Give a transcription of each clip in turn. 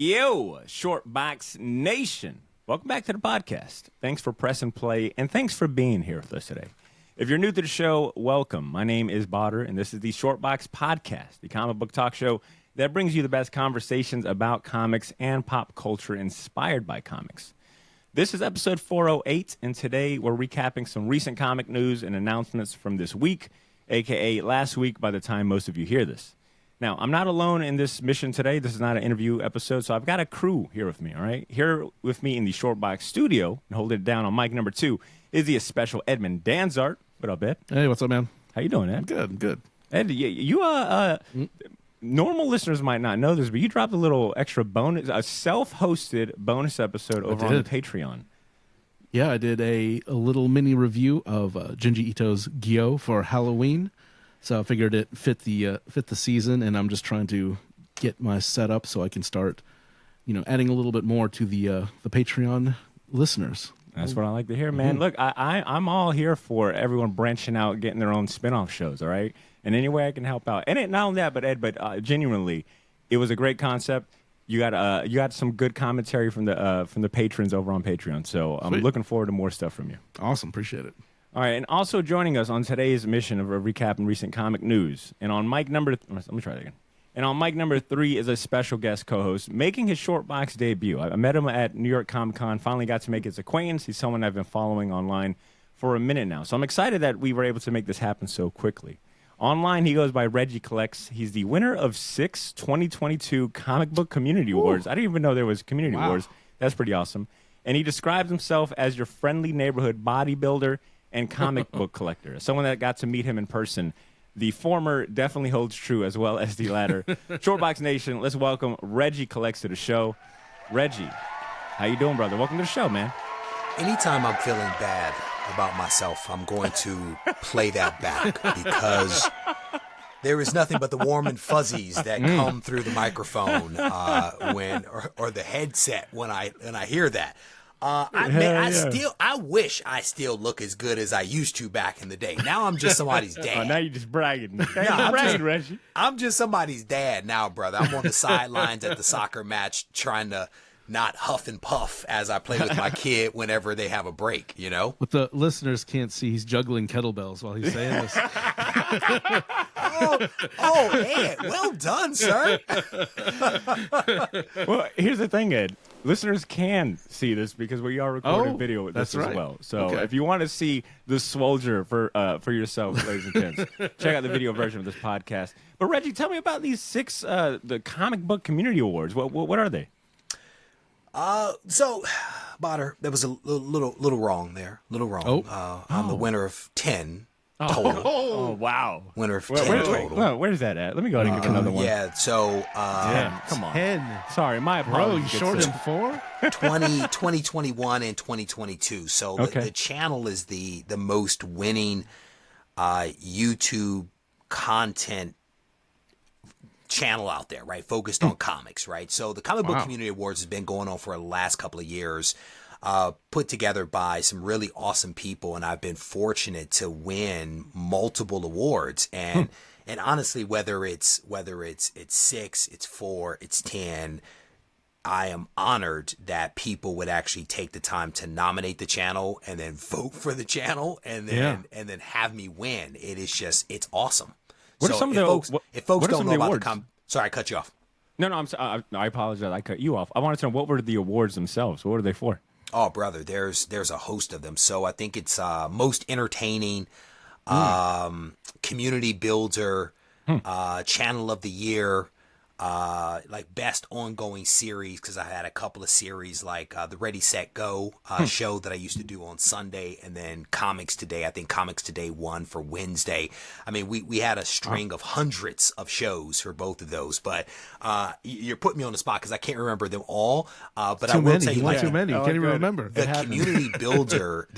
Yo, Shortbox Nation. Welcome back to the podcast. Thanks for pressing play, and thanks for being here with us today. If you're new to the show, welcome. My name is Botter, and this is the Shortbox Podcast, the comic book talk show that brings you the best conversations about comics and pop culture inspired by comics. This is episode 408, and today we're recapping some recent comic news and announcements from this week, a.k.a. last week by the time most of you hear this. Now, I'm not alone in this mission today. This is not an interview episode, so I've got a crew here with me, all right? Here with me in the Shortbox studio, and holding it down on mic number 2, is the special Edmund Danzart. What up, Ed? Hey, what's up, man? How you doing, Ed? Good. Ed, normal listeners might not know this, but you dropped a little extra bonus, a self-hosted bonus episode over on the Patreon. Yeah, I did a little mini review of Junji Ito's Gyo for Halloween. So I figured it fit the season, and I'm just trying to get my setup so I can start, adding a little bit more to the Patreon listeners. That's what I like to hear, man. Look, I'm all here for everyone branching out, getting their own spinoff shows, all right? And any way I can help out. And not only that, but Ed, genuinely, it was a great concept. You got some good commentary from the patrons over on Patreon. So I'm looking forward to more stuff from you. Awesome, appreciate it. All right, and also joining us on today's mission of recapping recent comic news, and on mic number, let me try that again. And on mic number 3 is a special guest co-host making his Shortbox debut. I met him at New York Comic Con, finally got to make his acquaintance. He's someone I've been following online for a minute now. So I'm excited that we were able to make this happen so quickly. Online, he goes by Regie Collects. He's the winner of 6 2022 Comic Book Community Awards. I didn't even know there was Community Awards. That's pretty awesome. And he describes himself as your friendly neighborhood bodybuilder and comic book collector. As someone that got to meet him in person, the former definitely holds true as well as the latter. Shortbox Nation, let's welcome Regie Collects to the show. Reggie, how you doing, brother? Welcome to the show, man. Anytime I'm feeling bad about myself, I'm going to play that back because there is nothing but the warm and fuzzies that come through the microphone or the headset when I hear that. I wish I still look as good as I used to back in the day. Now I'm just somebody's dad. Oh, now you're just bragging. Reggie. I'm just somebody's dad now, brother. I'm on the sidelines at the soccer match trying to not huff and puff as I play with my kid whenever they have a break, What the listeners can't see, he's juggling kettlebells while he's saying this. Oh, Ed, well done, sir. Well, here's the thing, Ed. Listeners can see this because we are recording video with this as well. So if you want to see the soldier for yourself, ladies and gents, check out the video version of this podcast. But Reggie, tell me about these 6 the comic book community awards. What are they? So, Botter, there was a little wrong there. I'm the winner of 10 total. Oh, wow. Winner of 10 total. Where's that at? Let me go ahead and give another one. Yeah, so... come on. 10. Sorry, my apologies. Bro, you short him 4? 2021 and 2022. So the channel is the most winning YouTube content channel out there, right? Focused on comics, right? So the Comic Book Community Awards has been going on for the last couple of years, put together by some really awesome people, and I've been fortunate to win multiple awards. And honestly, whether it's 6, it's 4, it's 10, I am honored that people would actually take the time to nominate the channel and then vote for the channel and then have me win. It's awesome. What are some of the if folks don't know about awards? Sorry, I cut you off. No, I'm sorry. I apologize. I cut you off. I wanted to know, what were the awards themselves? What were they for? Oh, brother, there's a host of them. So I think it's most entertaining, community builder, channel of the year, like best ongoing series, because I had a couple of series like the Ready, Set, Go show that I used to do on Sunday, and then Comics Today. I think Comics Today won for Wednesday. I mean, we had a string of hundreds of shows for both of those, but you're putting me on the spot because I can't remember them all. But I will tell you, too many. You can't even remember. The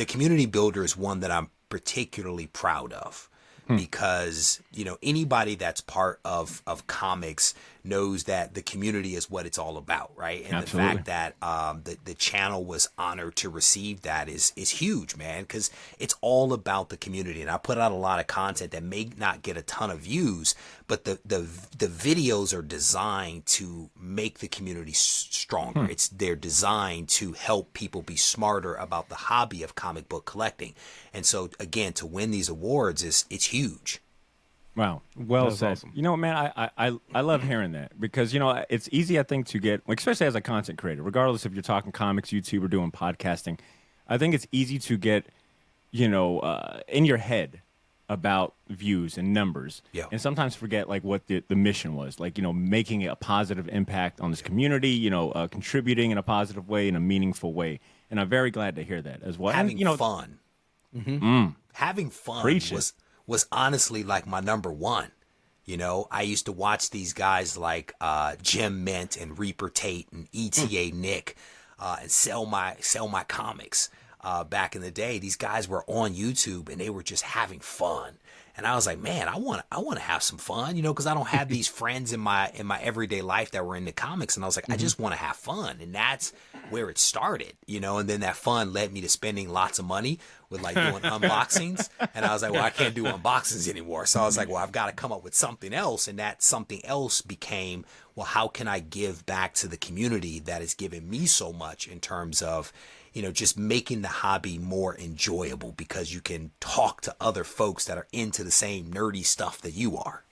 community builder is one that I'm particularly proud of. because, anybody that's part of comics knows that the community is what it's all about, right? And Absolutely. the fact that the channel was honored to receive that is huge, man, because it's all about the community. And I put out a lot of content that may not get a ton of views, but the videos are designed to make the community stronger. They're designed to help people be smarter about the hobby of comic book collecting. And so, again, to win these awards it's huge. Wow. Well said. Awesome. You know, man, I love hearing that because, it's easy, I think, to get, especially as a content creator, regardless if you're talking comics, YouTube, or doing podcasting, I think it's easy to get, in your head about views and numbers. Yeah. And sometimes forget, what the mission was, making a positive impact on this community, contributing in a positive way, in a meaningful way. And I'm very glad to hear that as well. Having and, fun. Having fun Preach it. was honestly like my number one. I used to watch these guys like Jim Mint and Reaper Tate and ETA Nick and sell my comics back in the day. These guys were on YouTube and they were just having fun. And I was like, man, I want to have some fun, because I don't have these friends in my everyday life that were into comics. And I was like, I just want to have fun. And that's where it started, and then that fun led me to spending lots of money with doing unboxings. And I was like, well, I can't do unboxings anymore. So I was like, well, I've got to come up with something else. And that something else became, well, how can I give back to the community that has given me so much in terms of, just making the hobby more enjoyable because you can talk to other folks that are into the same nerdy stuff that you are,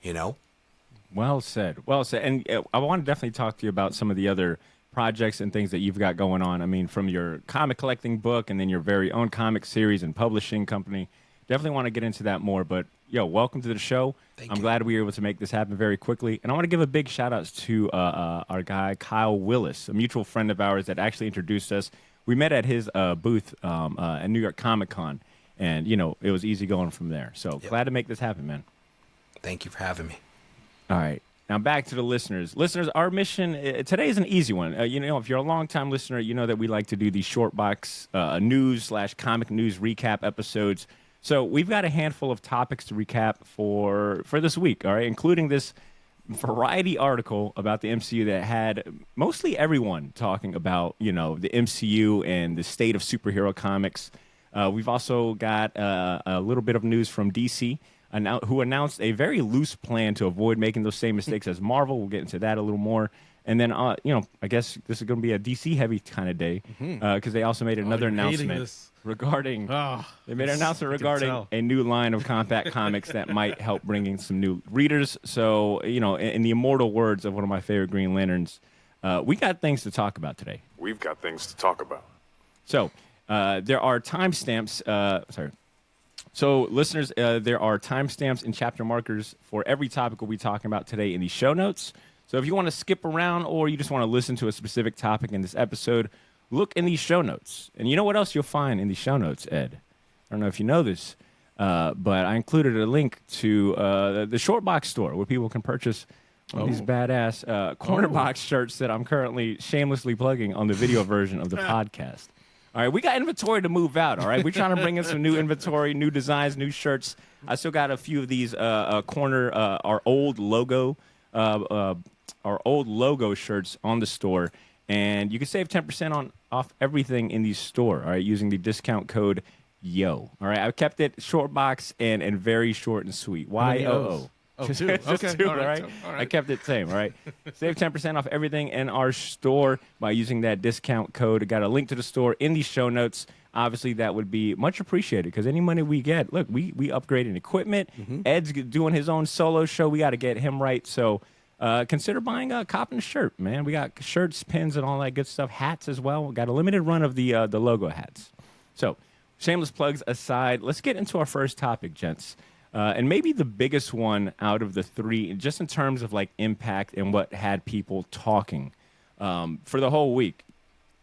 Well said. Well said. And I want to definitely talk to you about some of the other projects and things that you've got going on. I mean, from your comic collecting book and then your very own comic series and publishing company. Definitely want to get into that more. But, welcome to the show. Thank I'm you. glad we were able to make this happen very quickly. And I want to give a big shout-out to our guy, Kyle Willis, a mutual friend of ours that actually introduced us. We met at his booth at New York Comic Con, and, it was easy going from there. So glad to make this happen, man. Thank you for having me. All right. Now back to the listeners. Listeners, our mission today is an easy one. If you're a longtime listener, you know that we like to do these short box news/comic news recap episodes. So we've got a handful of topics to recap for this week, all right, including this Variety article about the MCU that had mostly everyone talking about, the MCU and the state of superhero comics. We've also got a little bit of news from DC, who announced a very loose plan to avoid making those same mistakes as Marvel. We'll get into that a little more. And then, I guess this is going to be a DC-heavy kind of day because they also made another announcement regarding they made an announcement regarding a new line of compact comics that might help bring in some new readers. So, in the immortal words of one of my favorite Green Lanterns, we got things to talk about today. We've got things to talk about. So, there are timestamps. So, listeners, there are timestamps and chapter markers for every topic we'll be talking about today in the show notes. So if you want to skip around or you just want to listen to a specific topic in this episode, look in these show notes. And you know what else you'll find in these show notes, Ed? I don't know if you know this, but I included a link to the Short Box store where people can purchase these badass corner box shirts that I'm currently shamelessly plugging on the video version of the podcast. All right, we got inventory to move out, all right? We're trying to bring in some new inventory, new designs, new shirts. I still got a few of these our old logo shirts on the store, and you can save 10% off everything in the store, all right, using the discount code YO. All right, I've kept it short box and very short and sweet. YOO. Oh, Just two. Okay. two, All right. I kept it same, all right? Save 10% off everything in our store by using that discount code. I got a link to the store in the show notes. Obviously, that would be much appreciated because any money we get, look, we upgrading equipment. Ed's doing his own solo show. We got to get him right. So consider buying a copping a shirt, man. We got shirts, pins, and all that good stuff. Hats as well. We got a limited run of the logo hats. So shameless plugs aside, let's get into our first topic, gents. And maybe the biggest one out of the three, just in terms of impact and what had people talking for the whole week.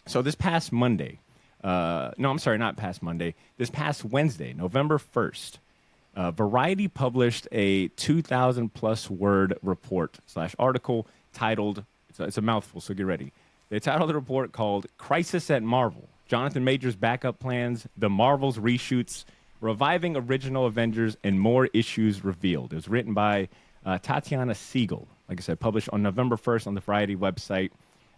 So this past Monday, this past Wednesday, November 1st, Variety published a 2,000-plus word report/article titled, it's a mouthful, so get ready. They titled the report called Crisis at Marvel, Jonathan Majors' Backup Plans, The Marvels Reshoots, Reviving Original Avengers and More Issues Revealed. It was written by Tatiana Siegel. Like I said, published on November 1st on the Variety website.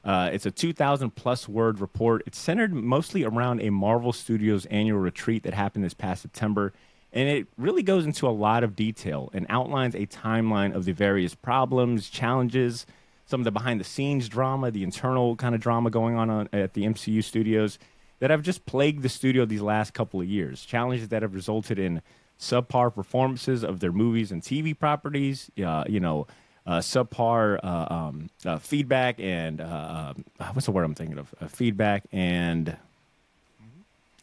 It's a 2,000-plus word report. It's centered mostly around a Marvel Studios annual retreat that happened this past September. And it really goes into a lot of detail and outlines a timeline of the various problems, challenges, some of the behind-the-scenes drama, the internal kind of drama going on at the MCU studios that have just plagued the studio these last couple of years. Challenges that have resulted in subpar performances of their movies and TV properties, subpar feedback and what's the word I'm thinking of? Feedback and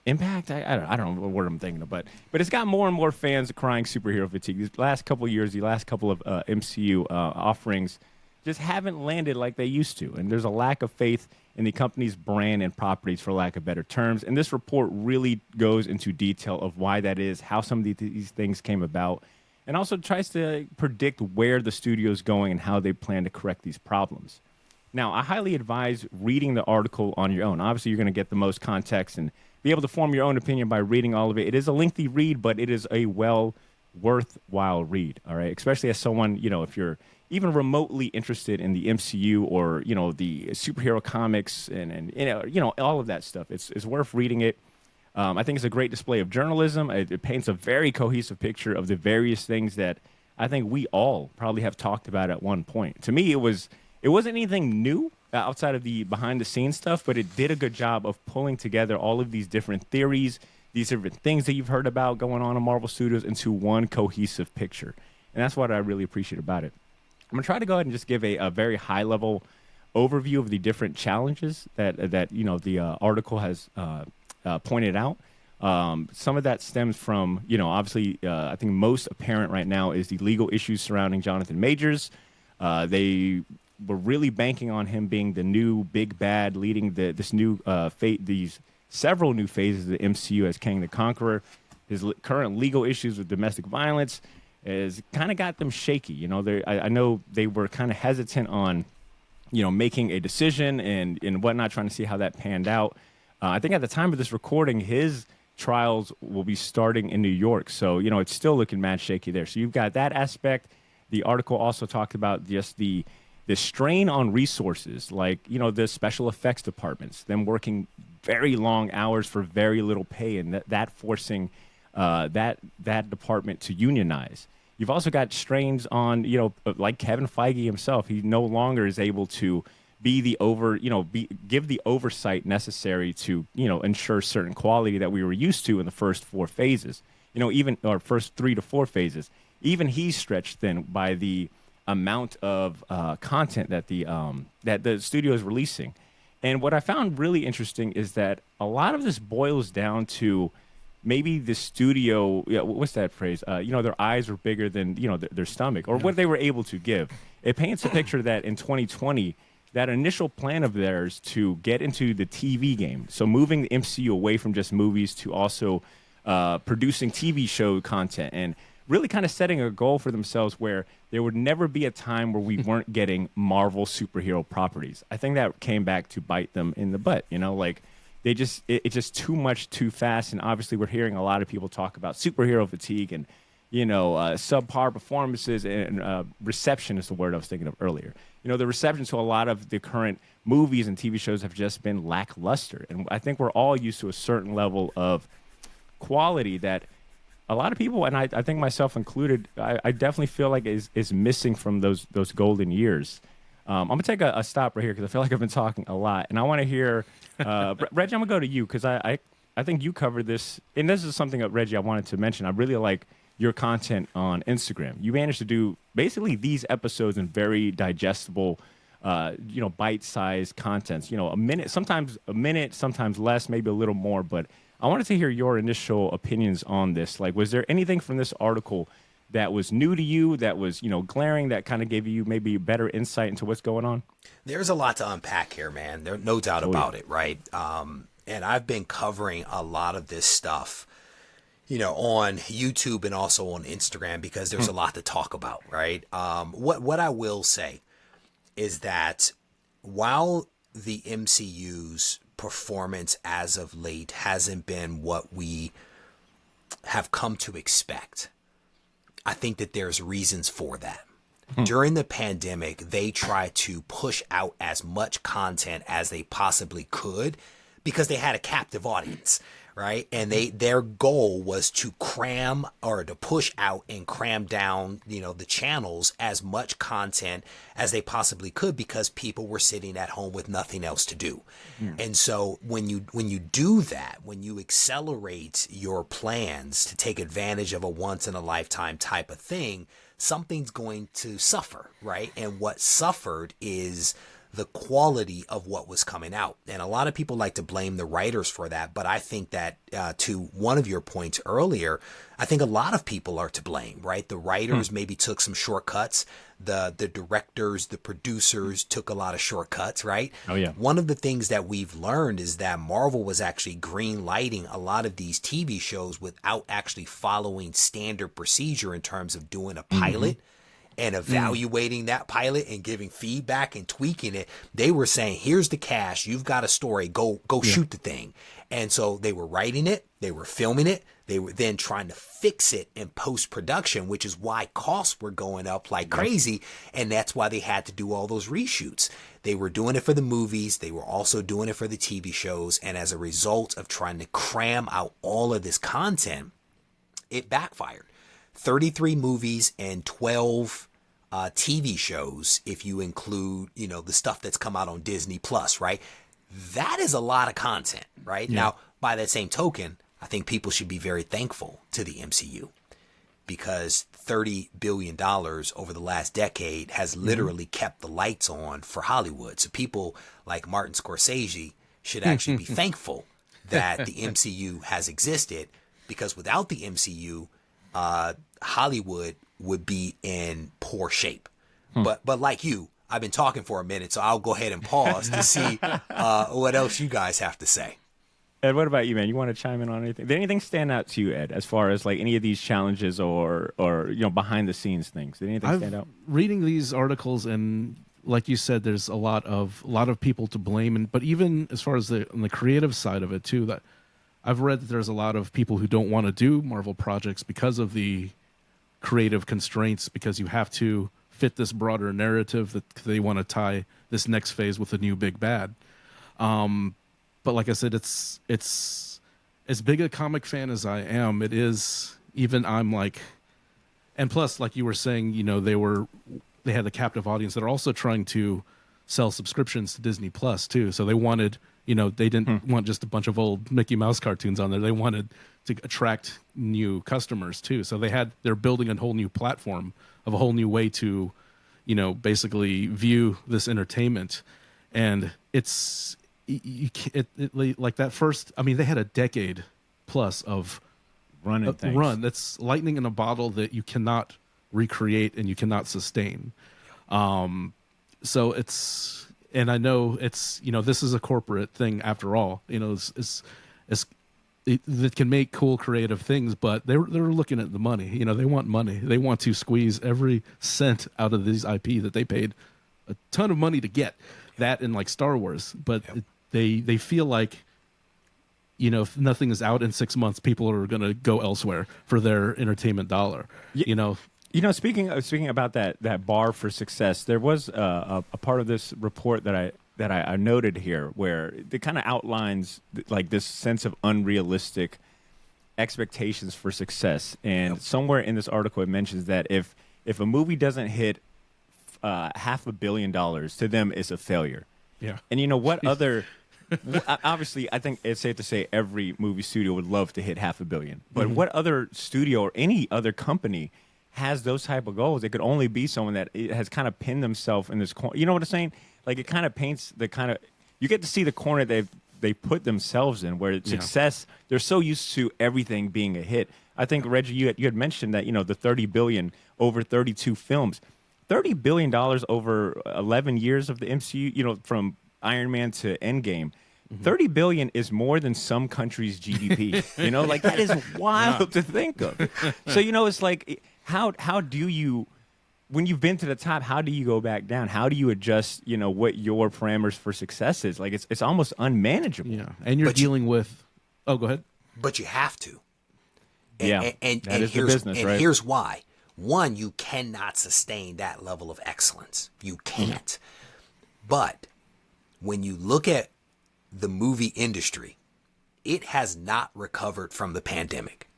impact. I don't know what word I'm thinking of, but it's got more and more fans crying superhero fatigue. These last couple of years, the last couple of MCU offerings just haven't landed like they used to, and there's a lack of faith in the company's brand and properties, for lack of better terms. And this report really goes into detail of why that is, how some of these things came about, and also tries to predict where the studio is going and how they plan to correct these problems. Now, I highly advise reading the article on your own. Obviously, you're going to get the most context and be able to form your own opinion by reading all of it. It is a lengthy read, but it is a worthwhile read, all right? Especially as someone, if you're even remotely interested in the MCU or, the superhero comics and all of that stuff. It's worth reading it. I think it's a great display of journalism. It paints a very cohesive picture of the various things that I think we all probably have talked about at one point. To me, it wasn't anything new outside of the behind-the-scenes stuff, but it did a good job of pulling together all of these different theories, these different things that you've heard about going on in Marvel Studios into one cohesive picture. And that's what I really appreciate about it. I'm going to try to go ahead and just give a very high-level overview of the different challenges that the article has pointed out. Some of that stems from, obviously, I think most apparent right now is the legal issues surrounding Jonathan Majors. They were really banking on him being the new big bad, leading these several new phases of the MCU as Kang the Conqueror. His current legal issues with domestic violence has kind of got them shaky. I know they were kind of hesitant on, making a decision and whatnot, trying to see how that panned out. I think at the time of this recording, his trials will be starting in New York. So, it's still looking mad shaky there. So you've got that aspect. The article also talked about just the strain on resources, like, the special effects departments, them working very long hours for very little pay, and that forcing that department to unionize. You've also got strains on, like Kevin Feige himself. He no longer is able to be give the oversight necessary to, ensure certain quality that we were used to in the first four phases, or first 3 to 4 phases. Even he's stretched thin by the amount of content that the studio is releasing. And what I found really interesting is that a lot of this boils down to maybe the studio, what's that phrase? Their eyes were bigger than, their stomach, or what they were able to give. It paints a picture that in 2020, that initial plan of theirs to get into the TV game, so moving the MCU away from just movies to also producing TV show content and really kind of setting a goal for themselves where there would never be a time where we weren't getting Marvel superhero properties. I think that came back to bite them in the butt, it's just too much too fast. And obviously we're hearing a lot of people talk about superhero fatigue and, subpar performances and reception is the word I was thinking of earlier. The reception to a lot of the current movies and TV shows have just been lackluster. And I think we're all used to a certain level of quality that a lot of people, and I think myself included, I definitely feel like is missing from those golden years. I'm going to take a stop right here because I feel like I've been talking a lot. And I want to hear, Reggie, I'm going to go to you because I think you covered this. And this is something that, Reggie, I wanted to mention. I really like your content on Instagram. You managed to do basically these episodes in very digestible, bite-sized contents. A minute, sometimes less, maybe a little more. But I wanted to hear your initial opinions on this. Like, was there anything from this article that was new to you, that was, glaring, that kind of gave you maybe better insight into what's going on? There's a lot to unpack here, man. There's no doubt about it, right? And I've been covering a lot of this stuff, on YouTube and also on Instagram because there's a lot to talk about, right? What I will say is that while the MCU's performance as of late hasn't been what we have come to expect. I think that there's reasons for that. During the pandemic, they tried to push out as much content as they possibly could because they had a captive audience, right? And their goal was to cram or to push out and cram down, the channels as much content as they possibly could because people were sitting at home with nothing else to do. And so when you do that, when you accelerate your plans to take advantage of a once in a lifetime type of thing, something's going to suffer, right? And what suffered is the quality of what was coming out. And a lot of people like to blame the writers for that. But I think that to one of your points earlier, I think a lot of people are to blame, right? The writers maybe took some shortcuts. The directors, the producers took a lot of shortcuts, right? Oh, yeah. One of the things that we've learned is that Marvel was actually green lighting a lot of these TV shows without actually following standard procedure in terms of doing a pilot and evaluating that pilot and giving feedback and tweaking it. They were saying, here's the cast, you've got a story, go shoot the thing. And so they were writing it, they were filming it, they were then trying to fix it in post-production, which is why costs were going up like crazy. And that's why they had to do all those reshoots. They were doing it for the movies. They were also doing it for the TV shows. And as a result of trying to cram out all of this content, it backfired. 33 movies and 12 TV shows, if you include, the stuff that's come out on Disney Plus, right? That is a lot of content, right? Yeah. Now, by that same token, I think people should be very thankful to the MCU because $30 billion over the last decade has literally kept the lights on for Hollywood. So people like Martin Scorsese should actually be thankful that the MCU has existed, because without the MCU, Hollywood would be in poor shape. But like you, I've been talking for a minute, so I'll go ahead and pause to see what else you guys have to say. Ed, what about you, man? You want to chime in on anything? Did anything stand out to you, Ed, as far as like any of these challenges or behind the scenes things? Did anything stand out? Reading these articles, and like you said, there's a lot of people to blame, but even as far as on the creative side of it too, that I've read that there's a lot of people who don't want to do Marvel projects because of the creative constraints, because you have to fit this broader narrative that they want to tie this next phase with a new big bad. But like I said, it's as big a comic fan as I am. It is, even I'm like, and plus, like you were saying, they had the captive audience that are also trying to sell subscriptions to Disney Plus too. So they wanted, they didn't want just a bunch of old Mickey Mouse cartoons on there. They wanted to attract new customers too. So they're building a whole new platform of a whole new way to, basically view this entertainment. And it's, like that first, I mean, they had a decade plus of run. That's lightning in a bottle that you cannot recreate and you cannot sustain. So it's, and I know it's, this is a corporate thing after all, that can make cool creative things, but they're looking at the money. They want money. They want to squeeze every cent out of these IP that they paid a ton of money to get. That and like Star Wars, but they feel like, if nothing is out in 6 months, people are going to go elsewhere for their entertainment dollar. Speaking about that bar for success, there was a part of this report that I noted here where it kind of outlines like this sense of unrealistic expectations for success. And somewhere in this article, it mentions that if a movie doesn't hit $500 million, to them, it's a failure. Yeah. And what other... Obviously, I think it's safe to say every movie studio would love to hit $500 million. But what other studio or any other company has those type of goals? It could only be someone that has kind of pinned themselves in this corner. You know what I'm saying? Like, it kind of paints the kind of... You get to see the corner they put themselves in, where success, they're so used to everything being a hit. I think, Reggie, you had mentioned that, the $30 billion over 32 films. $30 billion over 11 years of the MCU, from Iron Man to Endgame. $30 billion is more than some countries' GDP. Like, that is wild to think of. So, it's like, how do you, when you've been to the top, how do you go back down? How do you adjust, what your parameters for success is? Like, it's almost unmanageable. Yeah, and you're dealing with... Oh, go ahead. But you have to. That is the business, right? Here's why. One, you cannot sustain that level of excellence. You can't. But when you look at the movie industry, it has not recovered from the pandemic.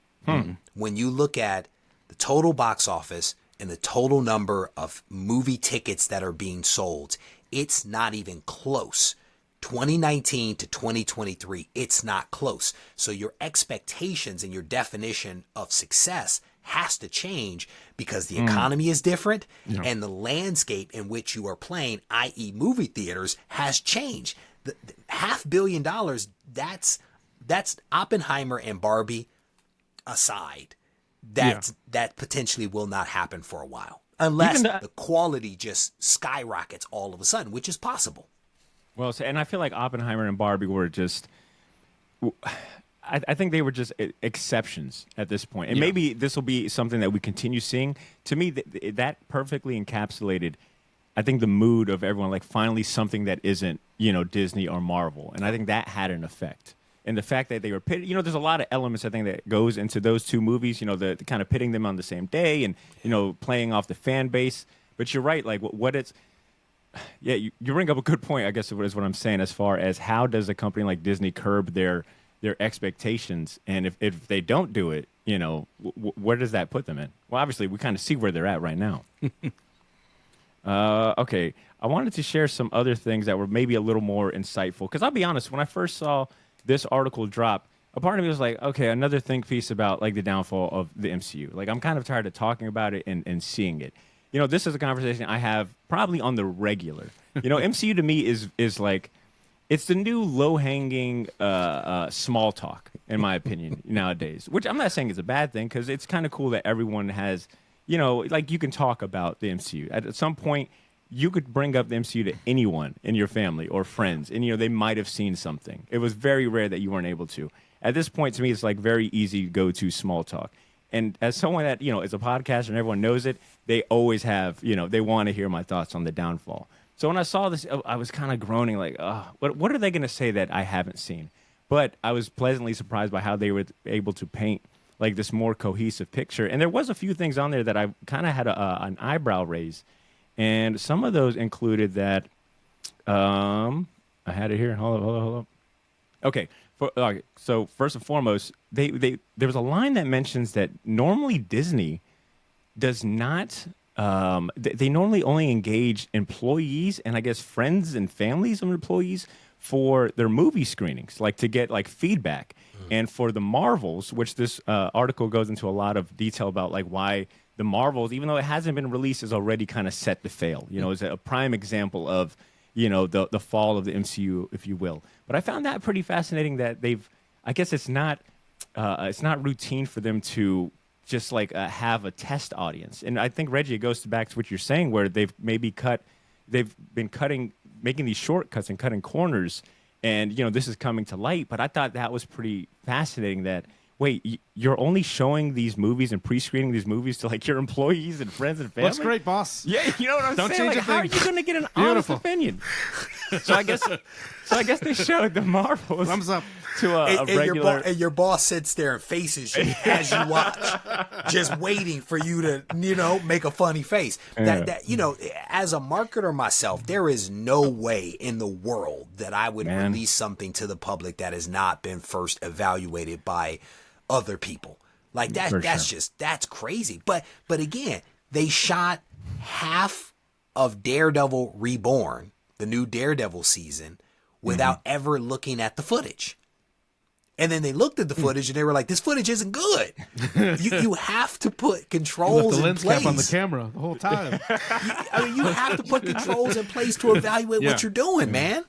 When you look at the total box office and the total number of movie tickets that are being sold, it's not even close. 2019 to 2023, it's not close. So your expectations and your definition of success has to change because the economy is different and the landscape in which you are playing, i.e. movie theaters, has changed. The $500 million, that's Oppenheimer and Barbie aside. That potentially will not happen for a while unless the quality just skyrockets all of a sudden, which is possible. Well, and I feel like Oppenheimer and Barbie were just, I think they were just exceptions at this point. And maybe this will be something that we continue seeing. To me, that perfectly encapsulated, I think, the mood of everyone, like finally something that isn't, Disney or Marvel. And I think that had an effect. And the fact that they were pitted, there's a lot of elements, I think, that goes into those two movies, the kind of pitting them on the same day and, playing off the fan base. But you're right, like what it's, you bring up a good point, I guess, is what I'm saying, as far as how does a company like Disney curb their expectations, and if they don't do it, where does that put them in? Well, obviously, we kind of see where they're at right now. Okay, I wanted to share some other things that were maybe a little more insightful, because I'll be honest, when I first saw this article drop, a part of me was like, okay, another think piece about like the downfall of the MCU. Like, I'm kind of tired of talking about it and seeing it. This is a conversation I have probably on the regular. MCU to me is like, it's the new low-hanging small talk, in my opinion, nowadays. Which I'm not saying is a bad thing, because it's kind of cool that everyone has, like you can talk about the MCU. At some point, you could bring up the MCU to anyone in your family or friends, and they might have seen something. It was very rare that you weren't able to. At this point, to me, it's like very easy go-to small talk. And as someone that, is a podcaster and everyone knows it, they always have, they want to hear my thoughts on the downfall. So when I saw this, I was kind of groaning like, what are they going to say that I haven't seen? But I was pleasantly surprised by how they were able to paint like this more cohesive picture. And there was a few things on there that I kind of had an eyebrow raise. And some of those included that, I had it here. Hold up. Okay. So first and foremost, there was a line that mentions that normally Disney does not, they normally only engage employees and I guess friends and families of employees for their movie screenings, like to get like feedback. And for the Marvels, which this article goes into a lot of detail about, like why the Marvels, even though it hasn't been released, is already kind of set to fail. Is a prime example of, the fall of the MCU, if you will. But I found that pretty fascinating that I guess it's not routine for them to just like have a test audience. And I think, Reggie, it goes back to what you're saying, where they've been making these shortcuts and cutting corners, and this is coming to light. But I thought that was pretty fascinating that, wait, you're only showing these movies and pre-screening these movies to like your employees and friends and family? That's great, boss. Yeah, you know what I'm Don't saying? change Like, a how are thing. you going to get an honest opinion? So I guess they showed the Marvels Thumbs up. to a regular. And your boss sits there and faces you as you watch, just waiting for you to, make a funny face. Yeah. That as a marketer myself, there is no way in the world that I would release something to the public that has not been first evaluated by other people. Like that. That's crazy. But again, they shot half of Daredevil Reborn, the new Daredevil season, without ever looking at the footage. And then they looked at the footage and they were like, this footage isn't good. You have to put controls the in lens place. cap on the camera the whole time. You have to put controls in place to evaluate what you're doing, man.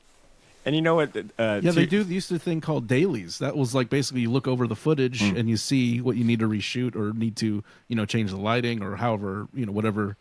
And you know what? They used to do a thing called dailies. That was like basically you look over the footage and you see what you need to reshoot or need to, change the lighting or however, whatever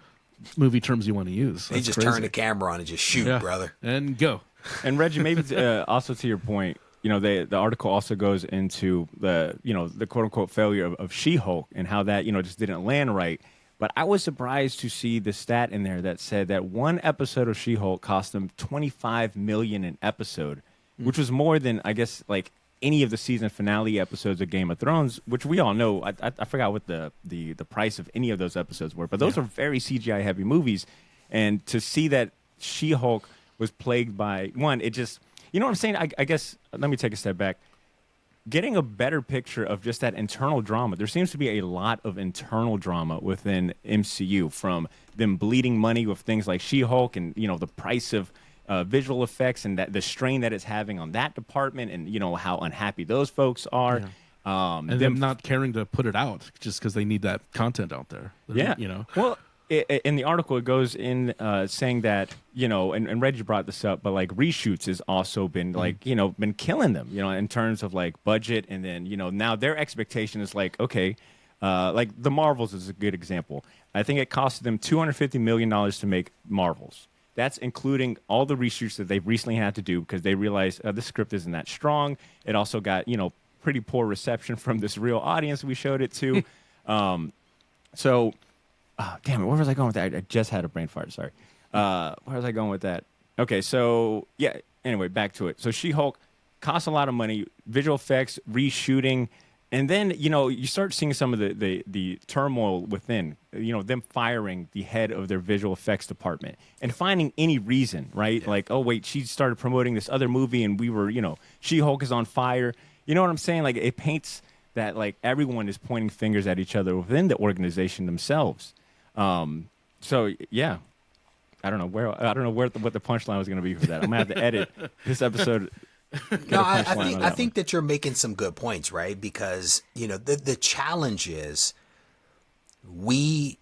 movie terms you want to use. They just turn the camera on and just shoot, brother. And go. And Reggie, maybe also to your point, the article also goes into the quote unquote failure of She-Hulk and how that, just didn't land right. But I was surprised to see the stat in there that said that one episode of She-Hulk cost them $25 million an episode, which was more than, I guess, like any of the season finale episodes of Game of Thrones, which we all know. I forgot what the price of any of those episodes were, but those were very CGI heavy movies. And to see that She-Hulk was plagued by one, it just, you know what I'm saying? I guess, let me take a step back. Getting a better picture of just that internal drama. There seems to be a lot of internal drama within MCU, from them bleeding money with things like She-Hulk and, you know, the price of visual effects and that the strain that it's having on that department, and, you know, how unhappy those folks are. And them not caring to put it out just because they need that content out there. Yeah. You know? Well, in the article, it goes in saying that, you know, and Reggie brought this up, but like reshoots has also been like, you know, been killing them, you know, in terms of like budget. And then, you know, now their expectation is like, okay, like the Marvels is a good example. I think it cost them $250 million to make Marvels. That's including all the reshoots that they've recently had to do because they realized the script isn't that strong. It also got, you know, pretty poor reception from this real audience we showed it to. So... damn it, where was I going with that? I just had a brain fart, sorry. Where was I going with that? Okay, so, yeah, anyway, back to it. So She-Hulk costs a lot of money, visual effects, reshooting, and then, you know, you start seeing some of the turmoil within, you know, them firing the head of their visual effects department and finding any reason, right? Yeah. Like, oh, wait, she started promoting this other movie and we were, you know, She-Hulk is on fire. You know what I'm saying? Like, it paints that, like, everyone is pointing fingers at each other within the organization themselves. So yeah, I don't know what the punchline was going to be for that. I'm gonna have to edit this episode. No, I think that you're making some good points, right? Because, you know, the challenge is we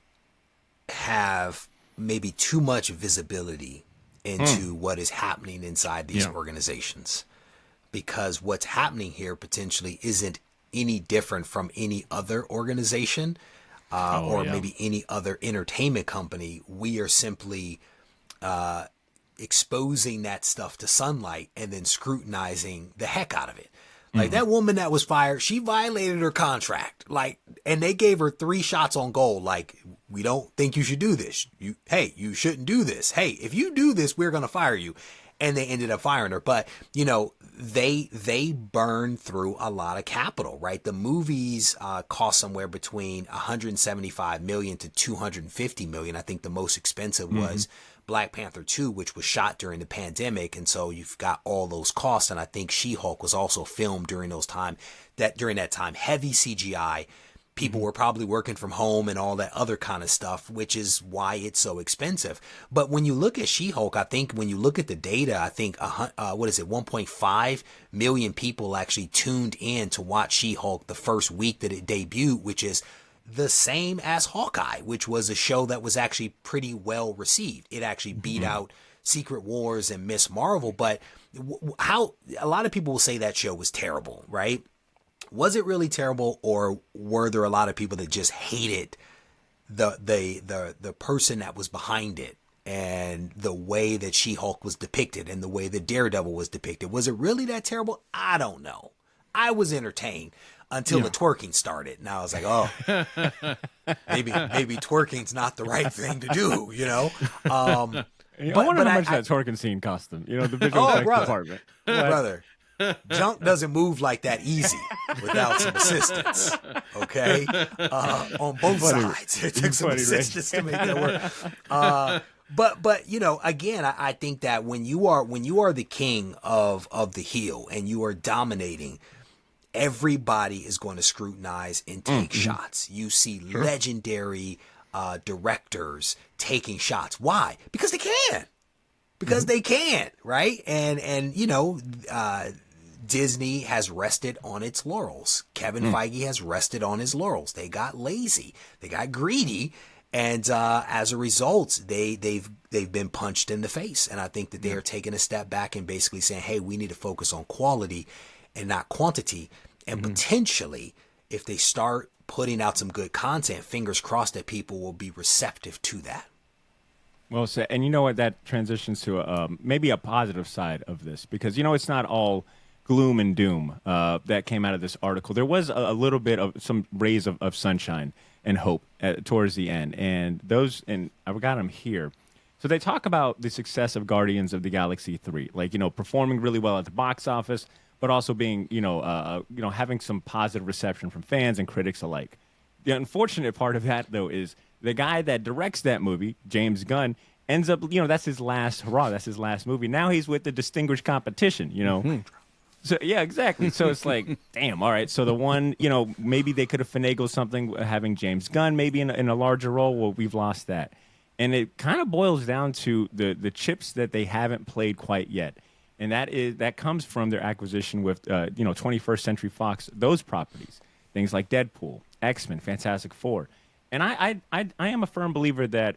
have maybe too much visibility into what is happening inside these organizations, because what's happening here potentially isn't any different from any other organization. Maybe any other entertainment company. We are simply exposing that stuff to sunlight and then scrutinizing the heck out of it. Like that woman that was fired, she violated her contract. Like, and they gave her 3 shots on goal. Like, we don't think you should do this. You shouldn't do this. Hey, if you do this, we're going to fire you. And they ended up firing her. But, you know, they burned through a lot of capital, right? The movies cost somewhere between $175 million to $250 million. I think the most expensive was Black Panther 2, which was shot during the pandemic. And so you've got all those costs. And I think She-Hulk was also filmed during that time, heavy CGI. People were probably working from home and all that other kind of stuff, which is why it's so expensive. But when you look at She-Hulk, I think when you look at the data, I think, 1.5 million people actually tuned in to watch She-Hulk the first week that it debuted, which is the same as Hawkeye, which was a show that was actually pretty well received. It actually beat out Secret Wars and Miss Marvel. But how a lot of people will say that show was terrible, right? Was it really terrible, or were there a lot of people that just hated the person that was behind it and the way that She-Hulk was depicted and the way that Daredevil was depicted? Was it really that terrible? I don't know. I was entertained until the twerking started, and I was like, oh, maybe twerking's not the right thing to do, you know? I wonder how much that twerking scene cost them, you know, the visual effects department. Brother. Junk doesn't move like that easy without some assistance. Okay, on both sides, it took some assistance to make that work. But you know, again, I think that when you are the king of the heel and you are dominating, everybody is going to scrutinize and take shots. You see legendary directors taking shots. Why? Because they can. Because they can, right? And you know, Disney has rested on its laurels. Kevin Feige has rested on his laurels. They got lazy. They got greedy. And as a result, they've been punched in the face. And I think that they are taking a step back and basically saying, hey, we need to focus on quality and not quantity. And potentially, if they start putting out some good content, fingers crossed that people will be receptive to that. Well said. And you know what? That transitions to maybe a positive side of this, because, you know, it's not all gloom and doom that came out of this article. There was a little bit of some rays of sunshine and hope towards the end. And those, and I've got them here. So they talk about the success of Guardians of the Galaxy 3, like, you know, performing really well at the box office, but but also being, having some positive reception from fans and critics alike. The unfortunate part of that, though, is the guy that directs that movie, James Gunn, ends up, that's his last hurrah. That's his last movie. Now he's with the distinguished competition, Mm-hmm. So, yeah, exactly. So it's like, damn, all right. So the one, maybe they could have finagled something, having James Gunn maybe in a larger role. Well, we've lost that. And it kind of boils down to the chips that they haven't played quite yet. And that comes from their acquisition with, 21st Century Fox, those properties, things like Deadpool, X-Men, Fantastic Four. And I am a firm believer that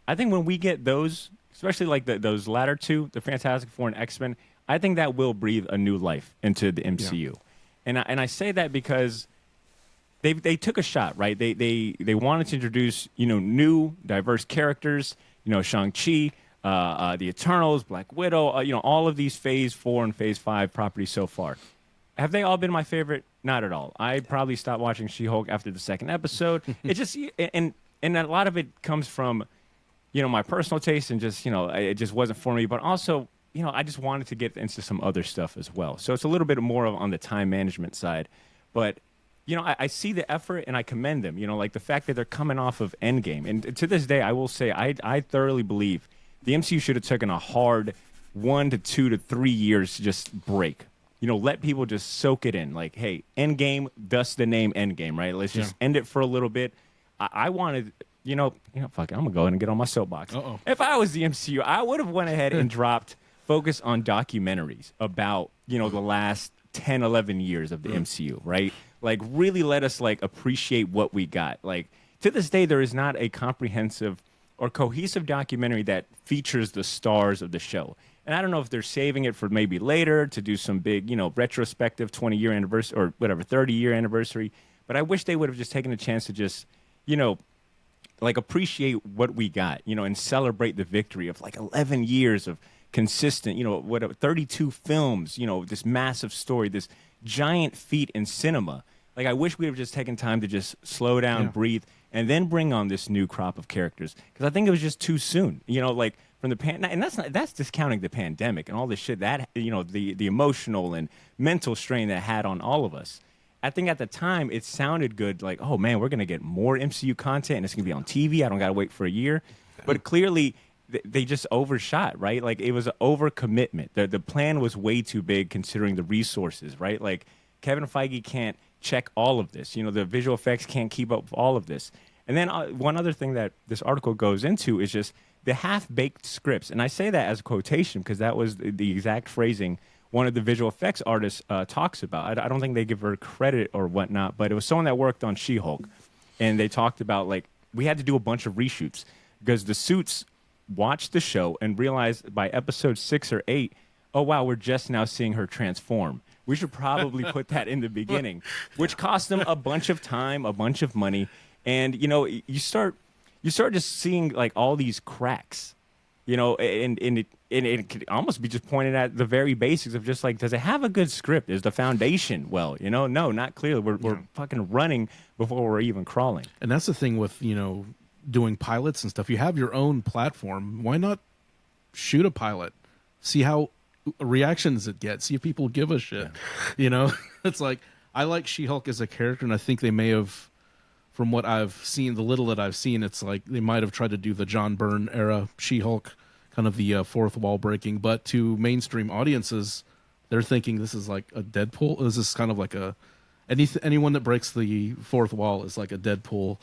I think when we get those, especially like those latter two, the Fantastic Four and X-Men, I think that will breathe a new life into the MCU. Yeah. And I say that because they took a shot, right? They wanted to introduce, new, diverse characters, Shang-Chi, the Eternals, Black Widow, all of these Phase 4 and Phase 5 properties so far. Have they all been my favorite? Not at all. I probably stopped watching She-Hulk after the second episode. It just and a lot of it comes from, my personal taste and just, it just wasn't for me. But also, I just wanted to get into some other stuff as well. So it's a little bit more on the time management side. But, I see the effort and I commend them. Like the fact that they're coming off of Endgame. And to this day, I will say I thoroughly believe the MCU should have taken a hard 1 to 2 to 3 years to just break. Let people just soak it in. Like, hey, Endgame, thus the name Endgame, right? Let's just end it for a little bit. I wanted, fuck it, I'm going to go ahead and get on my soapbox. Uh-oh. If I was the MCU, I would have went ahead and dropped focus on documentaries about, the last 10, 11 years of the MCU, right? Like, really let us, appreciate what we got. Like, to this day, there is not a comprehensive or cohesive documentary that features the stars of the show. And I don't know if they're saving it for maybe later to do some big, retrospective 20-year anniversary or whatever, 30-year anniversary. But I wish they would have just taken a chance to just, appreciate what we got, and celebrate the victory of 11 years of consistent, 32 films, this massive story, this giant feat in cinema. Like, I wish we would have just taken time to just slow down, breathe, and then bring on this new crop of characters. Because I think it was just too soon, from the and that's discounting the pandemic and all this shit that the emotional and mental strain that it had on all of us. I think at the time it sounded good, like, oh man, we're gonna get more MCU content and it's gonna be on TV. I don't gotta wait for a year. But clearly they just overshot, right? Like, it was an overcommitment. The plan was way too big considering the resources, right? Like, Kevin Feige can't check all of this. The visual effects can't keep up with all of this. And then one other thing that this article goes into is just the half-baked scripts. And I say that as a quotation because that was the exact phrasing one of the visual effects artists talks about. I don't think they give her credit or whatnot, but it was someone that worked on She-Hulk. And they talked about, we had to do a bunch of reshoots because the suits watched the show and realized by episode 6 or 8, oh, wow, we're just now seeing her transform. We should probably put that in the beginning, which cost them a bunch of time, a bunch of money. And, you start just seeing all these cracks, and it could almost be just pointed at the very basics of just does it have a good script? Is the foundation well? No, not clearly. We're fucking running before we're even crawling. And that's the thing with, doing pilots and stuff. You have your own platform. Why not shoot a pilot? See how reactions it gets. See if people give a shit. Yeah. It's like, I like She-Hulk as a character, and I think they may have, from what I've seen, the little that I've seen, it's like they might have tried to do the John Byrne era She-Hulk, kind of the fourth wall breaking. But to mainstream audiences, they're thinking this is like a Deadpool. This is kind of like anyone that breaks the fourth wall is like a Deadpool,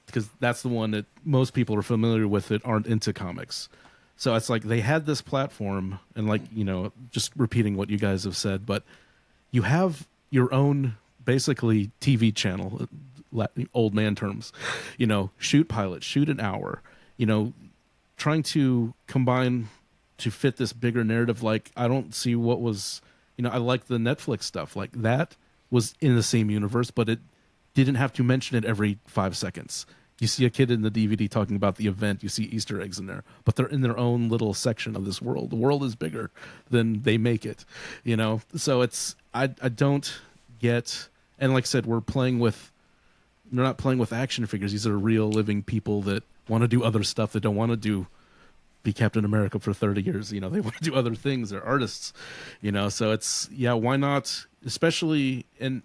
because that's the one that most people are familiar with that aren't into comics. So it's like they had this platform, and just repeating what you guys have said, but you have your own basically TV channel, old man terms, shoot pilot, shoot an hour, trying to combine to fit this bigger narrative. I don't see what was, I like the Netflix stuff like that was in the same universe, but it didn't have to mention it every 5 seconds. You see a kid in the DVD talking about the event. You see Easter eggs in there, but they're in their own little section of this world. The world is bigger than they make it, So it's I don't get. And like I said, they're not playing with action figures. These are real living people that want to do other stuff. That don't want to do be Captain America for 30 years. They want to do other things. They're artists, so it's, why not? Especially, and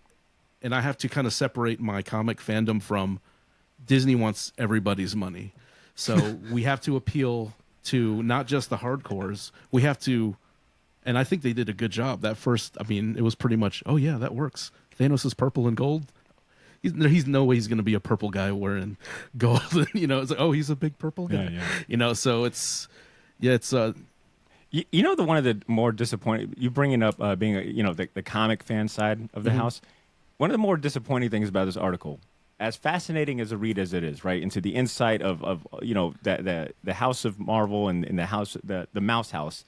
I have to kind of separate my comic fandom from Disney wants everybody's money. So we have to appeal to not just the hardcores. We have to, and I think they did a good job. That first, it was pretty much, oh yeah, that works. Thanos is purple and gold. He's no way he's going to be a purple guy wearing gold. It's like, oh, he's a big purple guy. Yeah. So it's. One of the more disappointing, you bringing up being the comic fan side of the house. One of the more disappointing things about this article, as fascinating as a read as it is, right, into the insight of the House of Marvel and the house, the Mouse House,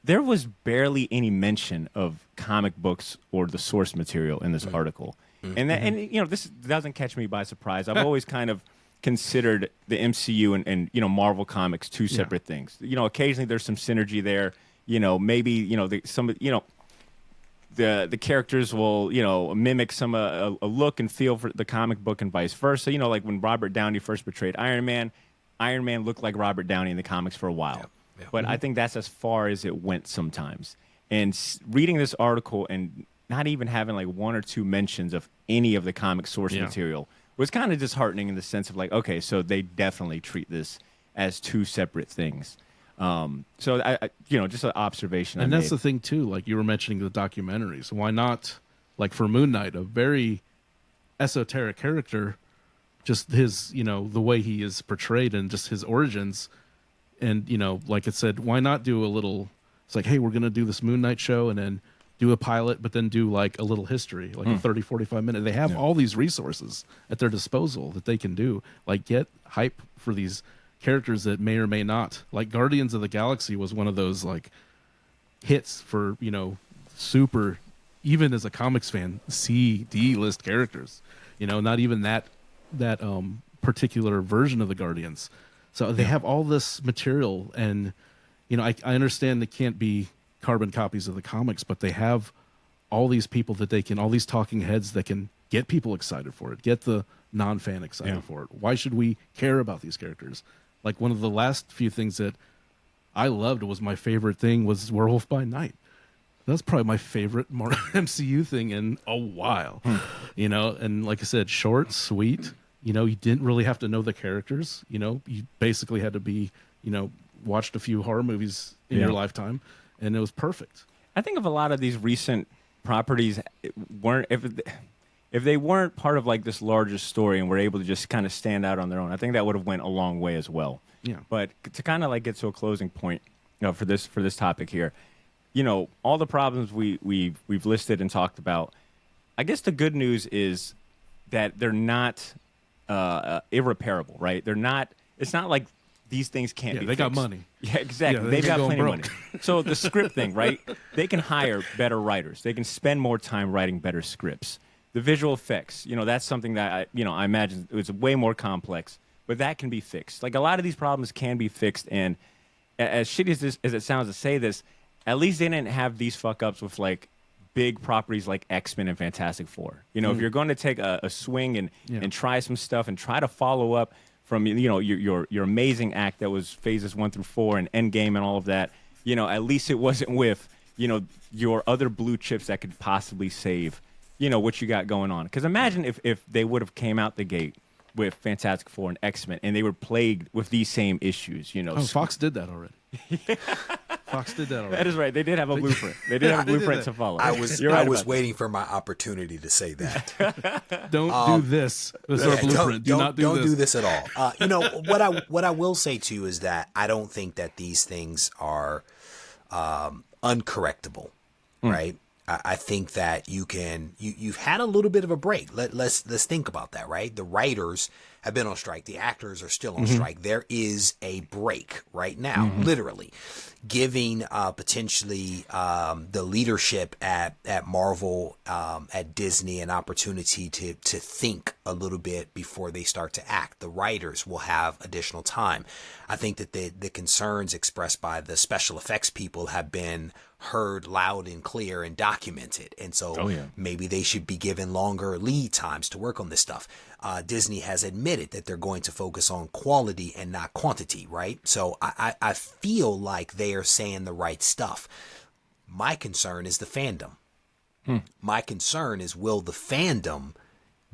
there was barely any mention of comic books or the source material in this article. And this doesn't catch me by surprise. I've always kind of considered the MCU and Marvel Comics two separate things. Occasionally there's some synergy there. Maybe the characters will mimic some a look and feel for the comic book and vice versa. Like when Robert Downey first portrayed Iron Man looked like Robert Downey in the comics for a while. Yeah. But I think that's as far as it went sometimes. And reading this article and not even having like one or two mentions of any of the comic source material was kind of disheartening in the sense of like, okay, so they definitely treat this as two separate things. So I just an observation. And that's the thing too. Like you were mentioning the documentaries. Why not? Like for Moon Knight, a very esoteric character, just his, the way he is portrayed and just his origins. And like it said, why not do a little? It's like, hey, we're gonna do this Moon Knight show, and then do a pilot, but then do like a little history, like a 30, 45 minute. They have all these resources at their disposal that they can do. Like get hype for these characters that may or may not. Like Guardians of the Galaxy was one of those like hits for, super, even as a comics fan, D list characters. Not even that particular version of the Guardians. So they have all this material, and I understand it can't be carbon copies of the comics, but they have all these people that all these talking heads that can get people excited for it, get the non-fan excited for it. Why should we care about these characters? Like one of the last few things that I loved was my favorite thing was Werewolf by Night. That's probably my favorite MCU thing in a while, and like I said, short, sweet, you didn't really have to know the characters, you basically had to be, watched a few horror movies in your lifetime. And it was perfect. I think if a lot of these recent properties weren't, if they weren't part of like this larger story and were able to just kind of stand out on their own, I think that would have went a long way as well. Yeah. But to kind of like get to a closing point, for this topic here, all the problems we've listed and talked about. I guess the good news is that they're not irreparable, right? They're not. It's not like these things can't be fixed. They got money. Yeah, exactly. They've got plenty of money. So the script thing, right? They can hire better writers. They can spend more time writing better scripts. The visual effects, that's something that I imagine it's way more complex, but that can be fixed. Like a lot of these problems can be fixed, and as shitty as it sounds to say this, at least they didn't have these fuck ups with like big properties like X-Men and Fantastic Four. If you're going to take a swing and try some stuff and try to follow up from your amazing act that was phases 1 through 4 and Endgame and all of that, at least it wasn't with your other blue chips that could possibly save what you got going on. Because imagine if they would have came out the gate with Fantastic Four and X-Men and they were plagued with these same issues. Fox did that already. Fox did that already. That is right. They did have a blueprint. They did have a bluept to follow. I was waiting for my opportunity to say that. Don't do this. This is our blueprint. Don't do this at all. What I will say too is that I don't think that these things are uncorrectable, right? I think that you've had a little bit of a break. Let's think about that, right? The writers have been on strike. The actors are still on strike. There is a break right now, literally, giving potentially the leadership at Marvel, at Disney, an opportunity to think a little bit before they start to act. The writers will have additional time. I think that the concerns expressed by the special effects people have been heard loud and clear and documented. And so maybe they should be given longer lead times to work on this stuff. Disney has admitted that they're going to focus on quality and not quantity, right? So I feel like they are saying the right stuff. My concern is the fandom. My concern is, will the fandom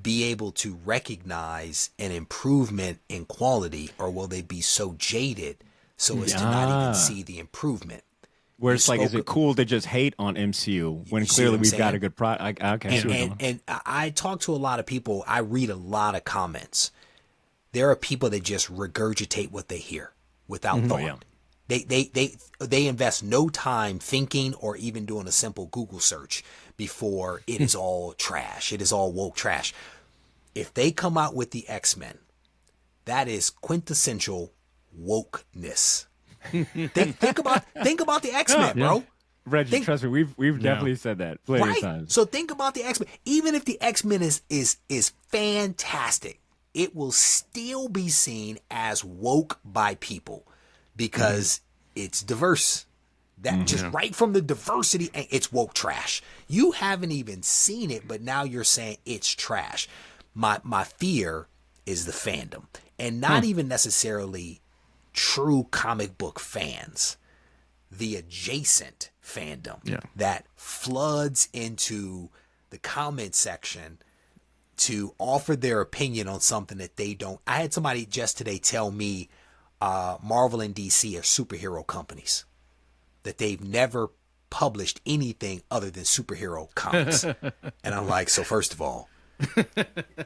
be able to recognize an improvement in quality, or will they be so jaded so as to not even see the improvement? Where it's like, is it cool to just hate on MCU when clearly we've got a good product? And I talk to a lot of people. I read a lot of comments. There are people that just regurgitate what they hear without thought. They invest no time thinking or even doing a simple Google search before it is all trash. It is all woke trash. If they come out with the X-Men, that is quintessential wokeness. think about the X-Men, bro. Reggie, trust me, we've definitely said that plenty of times. So think about the X-Men. Even if the X-Men is fantastic, it will still be seen as woke by people because it's diverse. That just right from the diversity, it's woke trash. You haven't even seen it, but now you're saying it's trash. My fear is the fandom, and not even necessarily true comic book fans, the adjacent fandom that floods into the comment section to offer their opinion on something that they don't. I had somebody just today tell me Marvel and DC are superhero companies, that they've never published anything other than superhero comics. And I'm like, so first of all,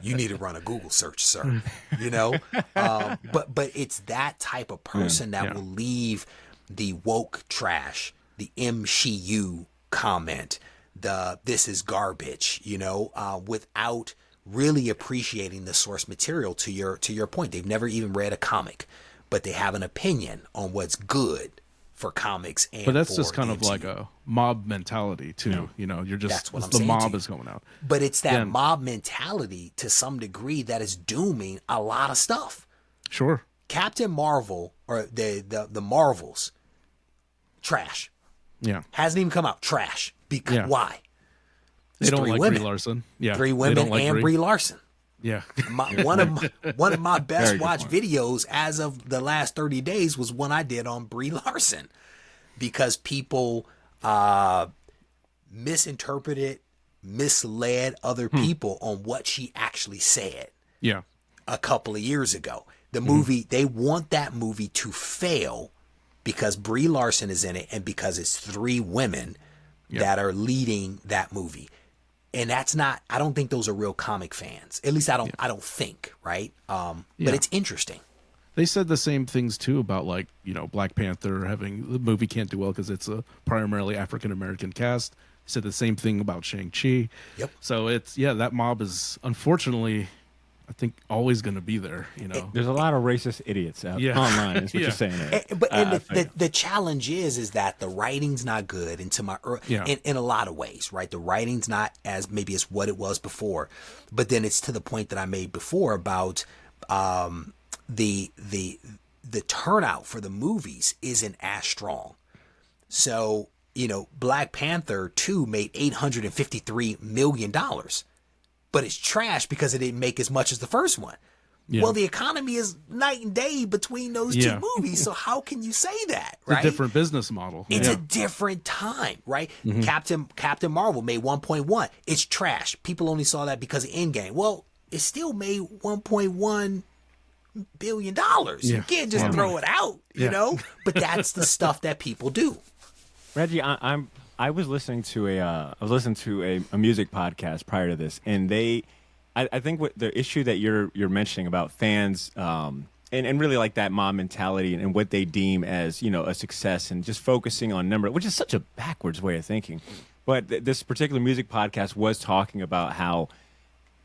you need to run a Google search, sir. You know, but it's that type of person that will leave the woke trash, the MCU comment, the this is garbage, you know, without really appreciating the source material. To your point, they've never even read a comic, but they have an opinion on what's good for comics. And but that's just kind MCU. of like a mob mentality too. You know, you're just the mob is going out. But it's that mob mentality to some degree that is dooming a lot of stuff. Sure. Captain Marvel, or the Marvels, trash. Yeah. Hasn't even come out. Trash. Because why? They don't like Brie Larson. Yeah. 3 women and Brie Larson. Yeah. One of my best watched videos as of the last 30 days was one I did on Brie Larson, because people misinterpreted, misled other people on what she actually said. Yeah. A couple of years ago. The movie, they want that movie to fail because Brie Larson is in it and because it's 3 women that are leading that movie. And that's not, I don't think those are real comic fans. At least I don't think, right? But it's interesting. They said the same things too about, like, you know, Black Panther having the movie can't do well because it's a primarily African-American cast. Said the same thing about Shang-Chi. Yep. So it's, that mob is unfortunately, I think, always going to be there, you know. There's a lot of racist idiots out online, is what you're saying there. The challenge is that the writing's not good, and in a lot of ways, right? The writing's not as maybe as what it was before, but then it's to the point that I made before about the turnout for the movies isn't as strong. So, you know, Black Panther 2 made $853 million. But it's trash because it didn't make as much as the first one. Yeah. Well, the economy is night and day between those 2 movies, so how can you say that, right? It's a different business model. It's a different time, right? Captain Marvel made 1.1. It's trash. People only saw that because of Endgame. Well, it still made $1.1 billion. You can't just throw it out, you know? But that's the stuff that people do. Reggie, I was listening to a music podcast prior to this, and I think what the issue that you're mentioning about fans and really like that mob mentality and what they deem as, you know, a success, and just focusing on number, which is such a backwards way of thinking. But this particular music podcast was talking about how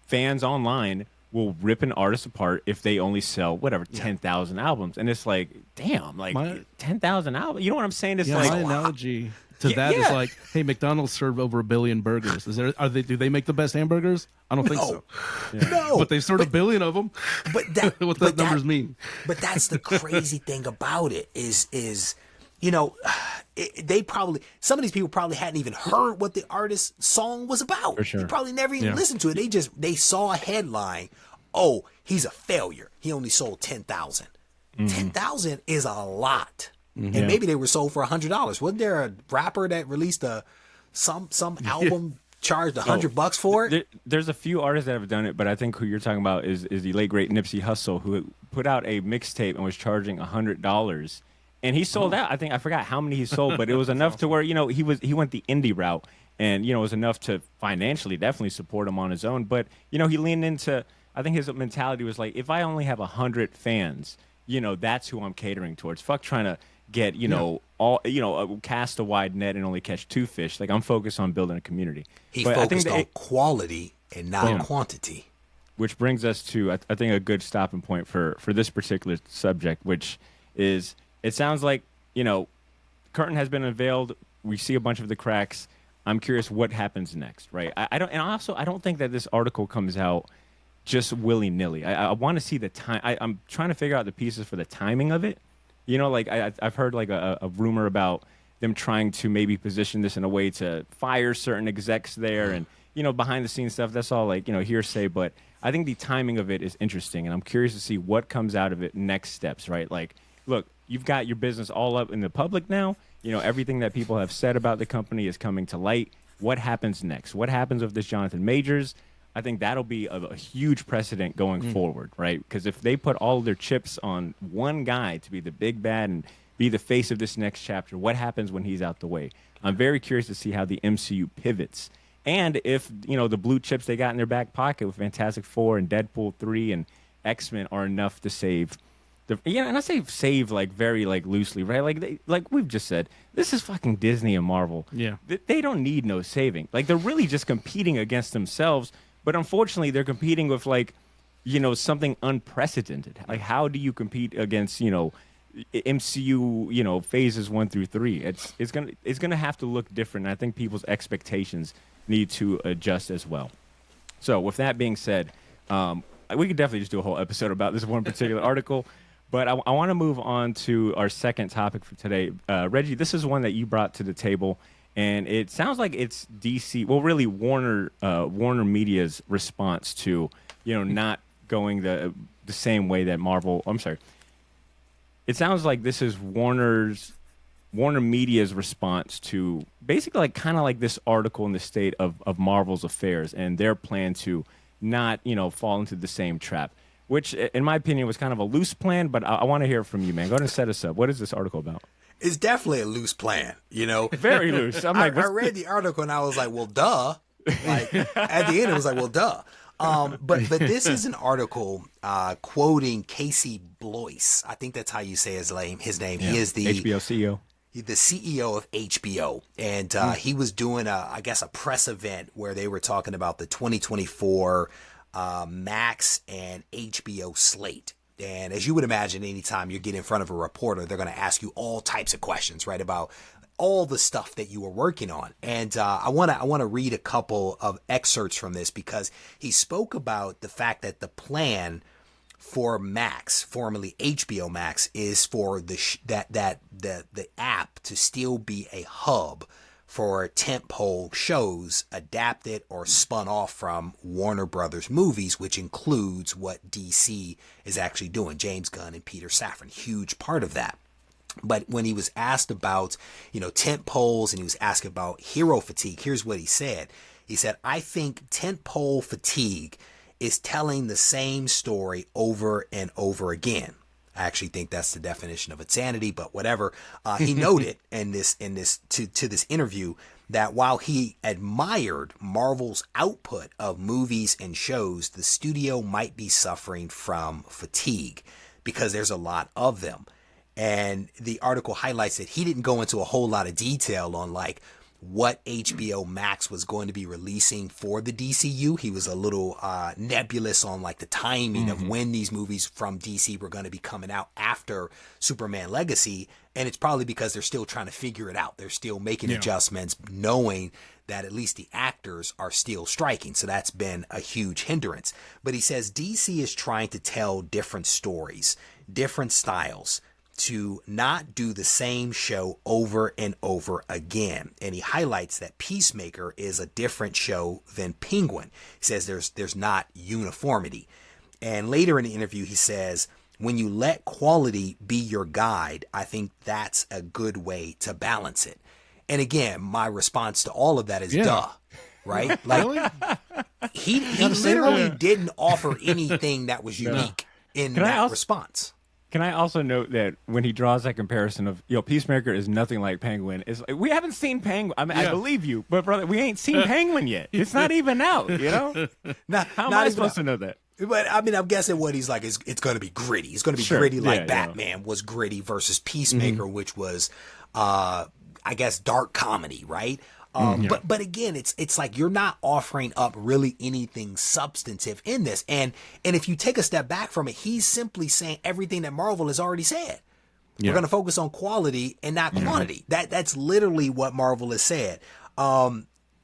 fans online will rip an artist apart if they only sell 10,000 albums, and it's like, damn, like 10,000 albums. You know what I'm saying? It's like my analogy to that yeah. is like, hey, McDonald's served over 1 billion burgers. Do they make the best hamburgers? I don't think so. Yeah. No, but they served 1 billion of them. But that what those numbers mean? But that's the crazy thing about it is, you know, some of these people probably hadn't even heard what the artist's song was about. For sure. They probably never even listened to it. They saw a headline. Oh, he's a failure. He only sold 10,000. 10,000 is a lot. And maybe they were sold for $100. Wasn't there a rapper that released some album charged $100 for it? There's a few artists that have done it, but I think who you're talking about is the late great Nipsey Hussle, who put out a mixtape and was charging $100, and he sold out. I forgot how many he sold, but it was enough to where he went the indie route, and it was enough to financially definitely support him on his own. But he leaned into. I think his mentality was like, if I only have 100 fans, that's who I'm catering towards. Fuck trying to get, cast a wide net and only catch 2 fish. Like, I'm focused on building a community. He focused on quality and not quantity. Which brings us to, I think, a good stopping point for this particular subject, which is, it sounds like, curtain has been unveiled. We see a bunch of the cracks. I'm curious what happens next, right? I don't think that this article comes out just willy-nilly. I want to see the time. I'm trying to figure out the pieces for the timing of it. I've heard like a rumor about them trying to maybe position this in a way to fire certain execs there, and behind the scenes stuff. That's all like hearsay. But I think the timing of it is interesting, and I'm curious to see what comes out of it. Next steps, right? Like, look, you've got your business all up in the public now. Everything that people have said about the company is coming to light. What happens next? What happens with this Jonathan Majors? I think that'll be a huge precedent going forward, right? Because if they put all of their chips on one guy to be the big bad and be the face of this next chapter, what happens when he's out the way? I'm very curious to see how the MCU pivots. And if, the blue chips they got in their back pocket with Fantastic Four and Deadpool 3 and X-Men are enough to save and I say save like very like loosely, right? Like we've just said, this is fucking Disney and Marvel. Yeah. They don't need no saving. Like, they're really just competing against themselves. But unfortunately, they're competing with, like, something unprecedented. Like, how do you compete against, MCU, phases 1 through 3? It's gonna have to look different. And I think people's expectations need to adjust as well. So with that being said, we could definitely just do a whole episode about this one particular article. But I want to move on to our second topic for today. Reggie, this is one that you brought to the table. And it sounds like it's DC, well, really Warner Media's response to, not going the same way that Marvel. I'm sorry. It sounds like this is Warner Media's response to basically like kind of like this article in the state of Marvel's affairs and their plan to not, fall into the same trap, which in my opinion was kind of a loose plan. But I want to hear from you, man. Go ahead and set us up. What is this article about? It's definitely a loose plan, Very loose. I'm like, I read the article and I was like, well, duh. Like, at the end, it was like, well, duh. But this is an article quoting Casey Blois. I think that's how you say his name. Yeah. He is the HBO CEO. The CEO of HBO. And he was doing, a press event where they were talking about the 2024 Max and HBO slate. And as you would imagine, anytime you get in front of a reporter, they're going to ask you all types of questions, right, about all the stuff that you were working on. And I want to read a couple of excerpts from this because he spoke about the fact that the plan for Max, formerly HBO Max, is for the app to still be a hub for tentpole shows adapted or spun off from Warner Brothers movies, which includes what DC is actually doing. James Gunn and Peter Safran, huge part of that. But when he was asked about, tentpoles and he was asked about hero fatigue, here's what he said. He said, I think tentpole fatigue is telling the same story over and over again. I actually think that's the definition of insanity, but whatever. He noted in this this interview that while he admired Marvel's output of movies and shows, the studio might be suffering from fatigue because there's a lot of them. And the article highlights that he didn't go into a whole lot of detail on like what HBO Max was going to be releasing for the DCU. He was a little nebulous on like the timing of when these movies from DC were going to be coming out after Superman Legacy. And it's probably because they're still trying to figure it out. They're still making adjustments, knowing that at least the actors are still striking. So that's been a huge hindrance. But he says DC is trying to tell different stories, different styles, to not do the same show over and over again. And he highlights that Peacemaker is a different show than Penguin. He says there's not uniformity. And later in the interview, he says, when you let quality be your guide, I think that's a good way to balance it. And again, my response to all of that is duh, right? Like, Really? he literally didn't offer anything that was unique in that response. Can I also note that when he draws that comparison of, Peacemaker is nothing like Penguin, it's like, we haven't seen Penguin. I mean, I believe you, but brother, we ain't seen Penguin yet. It's not even out, How am I supposed to know that? But I mean, I'm guessing what he's like is it's going to be gritty. It's going to be gritty like Batman was gritty versus Peacemaker, which was, I guess, dark comedy, right? But again, it's like you're not offering up really anything substantive in this. And if you take a step back from it, he's simply saying everything that Marvel has already said. We're going to focus on quality and not quantity. That's literally what Marvel has said.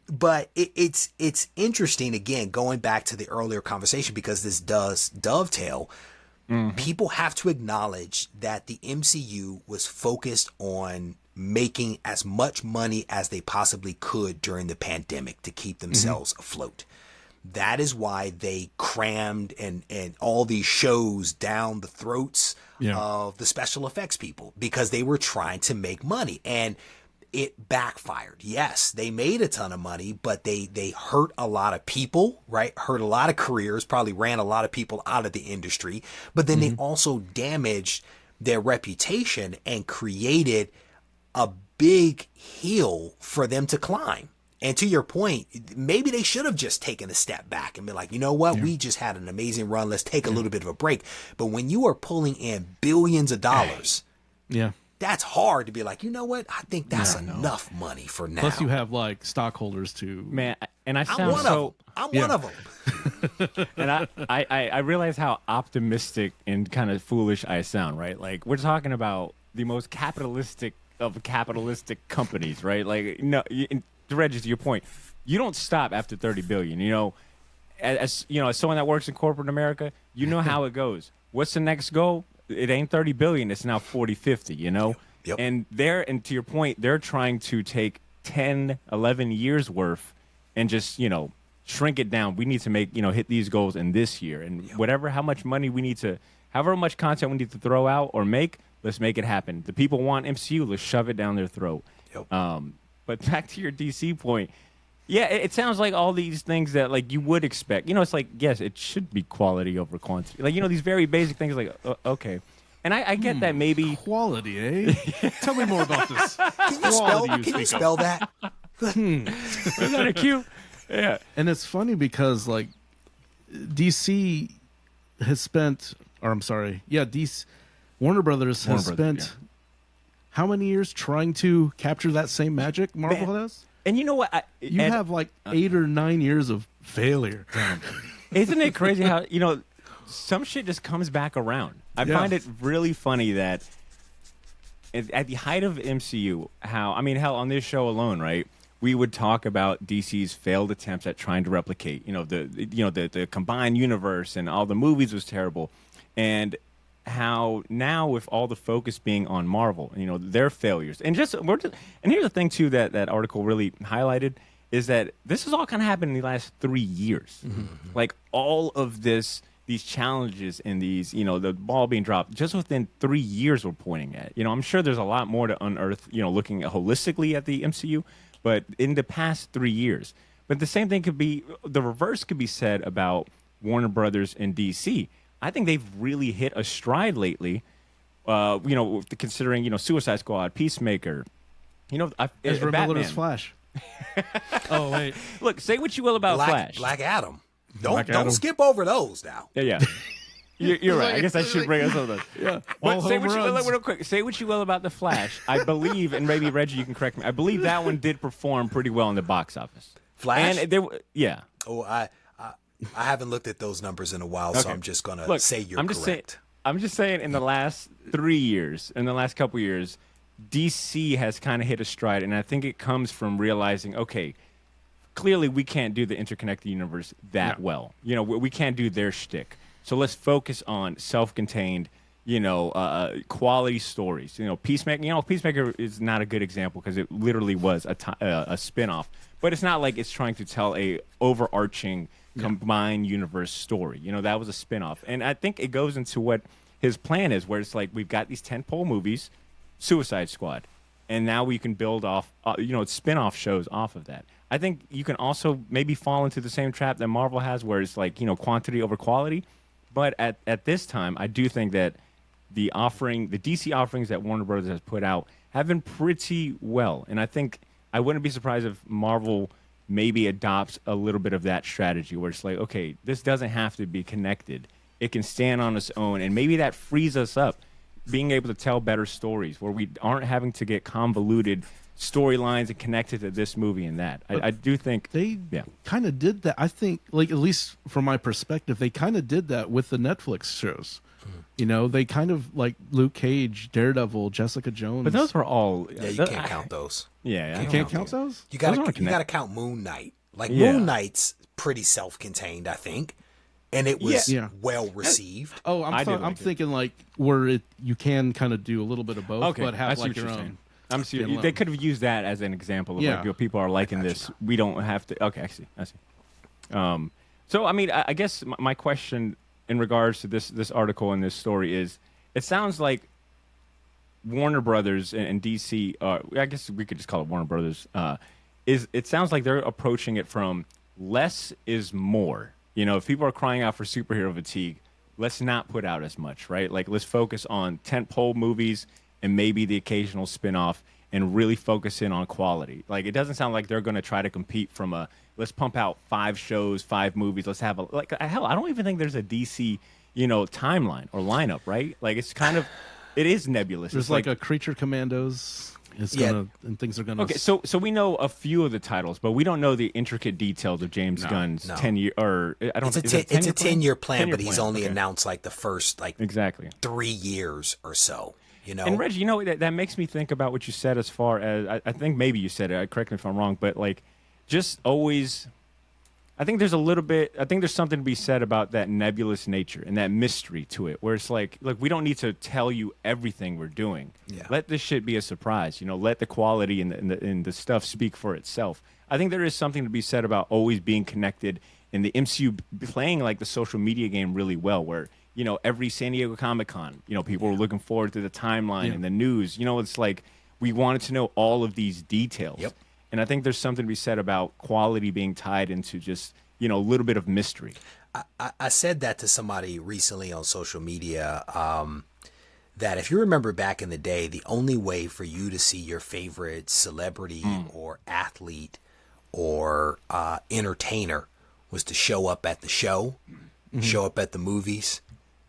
But it's interesting, again, going back to the earlier conversation, because this does dovetail. People have to acknowledge that the MCU was focused on making as much money as they possibly could during the pandemic to keep themselves afloat. That is why they crammed and all these shows down the throats of the special effects people, because they were trying to make money. And it backfired. Yes, they made a ton of money, but they hurt a lot of people, right? Hurt a lot of careers, probably ran a lot of people out of the industry, but then they also damaged their reputation and created a big hill for them to climb. And to your point, maybe they should have just taken a step back and been like, you know what? We just had an amazing run. Let's take a little bit of a break. But when you are pulling in billions of dollars, that's hard to be like, you know what? I think that's enough money for now. Plus, you have like stockholders too. Man, and I'm one of them. And I realize how optimistic and kind of foolish I sound, right? Like, we're talking about the most capitalistic of capitalistic companies, right? Like, no, to Reggie, to your point, you don't stop after 30 billion. As someone that works in corporate America, you know how it goes. What's the next goal? It ain't 30 billion. It's now 40, 50, Yep. And to your point, they're trying to take 10, 11 years worth and just, shrink it down. We need to make, hit these goals in this year, and however much content we need to throw out or make, let's make it happen. The people want MCU, let's shove it down their throat. But back to your DC point, it sounds like all these things that like you would expect. It's like, yes, it should be quality over quantity. Like, these very basic things like, okay. And I get that maybe. Quality, eh? Tell me more about this. Can you spell that? Is that a cue? Yeah. And it's funny because like DC has spent, Warner Brothers has spent how many years trying to capture that same magic Marvel has? And you know what? You have like 8 or 9 years of failure. Isn't it crazy how, some shit just comes back around? I find it really funny that at the height of MCU, hell, on this show alone, right? We would talk about DC's failed attempts at trying to replicate, the combined universe, and all the movies was terrible. And how now, with all the focus being on Marvel, their failures, and here's the thing too that article really highlighted is that this has all kind of happened in the last 3 years. Like all of these challenges and these, the ball being dropped just within 3 years we're pointing at. I'm sure there's a lot more to unearth, looking holistically at the MCU, but in the past 3 years. But the same thing the reverse could be said about Warner Brothers and DC. I think they've really hit a stride lately, considering, Suicide Squad, Peacemaker, Ezra Batman. Miller's Flash. Oh, wait. Look, say what you will about Flash. Black Adam. Don't skip over those now. Yeah. You're right. I guess I should bring us on. Yeah. But All say home what, runs. real quick, say what you will about The Flash. I believe, and maybe Reggie, you can correct me. I believe that one did perform pretty well in the box office. Flash? And yeah. Oh, I haven't looked at those numbers in a while, so I'm just gonna say you're correct. I'm just saying, in the last 3 years, in the last couple years, DC has kind of hit a stride, and I think it comes from realizing, okay, clearly we can't do the interconnected universe that well. You know, we can't do their shtick. So let's focus on self-contained, quality stories. You know, Peacemaker. You know, Peacemaker is not a good example because it literally was a spin-off. But it's not like it's trying to tell a overarching combined universe story. You know, that was a spin-off. And I think it goes into what his plan is, where it's like we've got these tentpole movies, Suicide Squad, and now we can build off, spin-off shows off of that. I think you can also maybe fall into the same trap that Marvel has, where it's like, quantity over quality. But at this time, I do think that the DC offerings that Warner Brothers has put out have been pretty well. And I think I wouldn't be surprised if Marvel maybe adopts a little bit of that strategy where it's like, okay, this doesn't have to be connected. It can stand on its own. And maybe that frees us up, being able to tell better stories where we aren't having to get convoluted storylines and connected to this movie and that. I do think they kind of did that. I think, like, at least from my perspective, they kind of did that with the Netflix shows. You know, they kind of, like, Luke Cage, Daredevil, Jessica Jones. But those were all... Yeah, you can't count those. Yeah. You can't count those? You gotta count Moon Knight. Like, Moon Knight's pretty self-contained, I think. And it was well received. Oh, I'm thinking, like, where you can kind of do a little bit of both, but have, like, your own. I'm serious. They could have used that as an example of like, people are liking this. We don't have to. Okay, I see. So, I mean, I guess my question in regards to this article and this story is, it sounds like Warner Brothers and DC, I guess we could just call it Warner Brothers, it sounds like they're approaching it from less is more. You know, if people are crying out for superhero fatigue, let's not put out as much, right? Like, let's focus on tentpole movies and maybe the occasional spinoff, and really focus in on quality. Like, it doesn't sound like they're going to try to compete from let's pump out 5 shows, 5 movies. Let's have hell, I don't even think there's a DC, timeline or lineup, right? Like, it's kind of, it is nebulous. There's like a Creature Commandos. And things are gonna. Okay, so we know a few of the titles, but we don't know the intricate details of James Gunn's 10-year. Or I don't. It's a 10-year plan, but he's only announced like the first exactly 3 years or so. And Reggie, that makes me think about what you said as far as I think maybe you said it. Correct me if I'm wrong, but like, just always. I think there's something to be said about that nebulous nature and that mystery to it, where it's like, look, we don't need to tell you everything we're doing. Yeah. Let this shit be a surprise. Let the quality and the stuff speak for itself. I think there is something to be said about always being connected, and the MCU playing like the social media game really well, where every San Diego Comic-Con, people were looking forward to the timeline and the news. It's like we wanted to know all of these details. Yep. And I think there's something to be said about quality being tied into just, a little bit of mystery. I said that to somebody recently on social media, that if you remember back in the day, the only way for you to see your favorite celebrity or athlete or entertainer was to show up at the show, show up at the movies,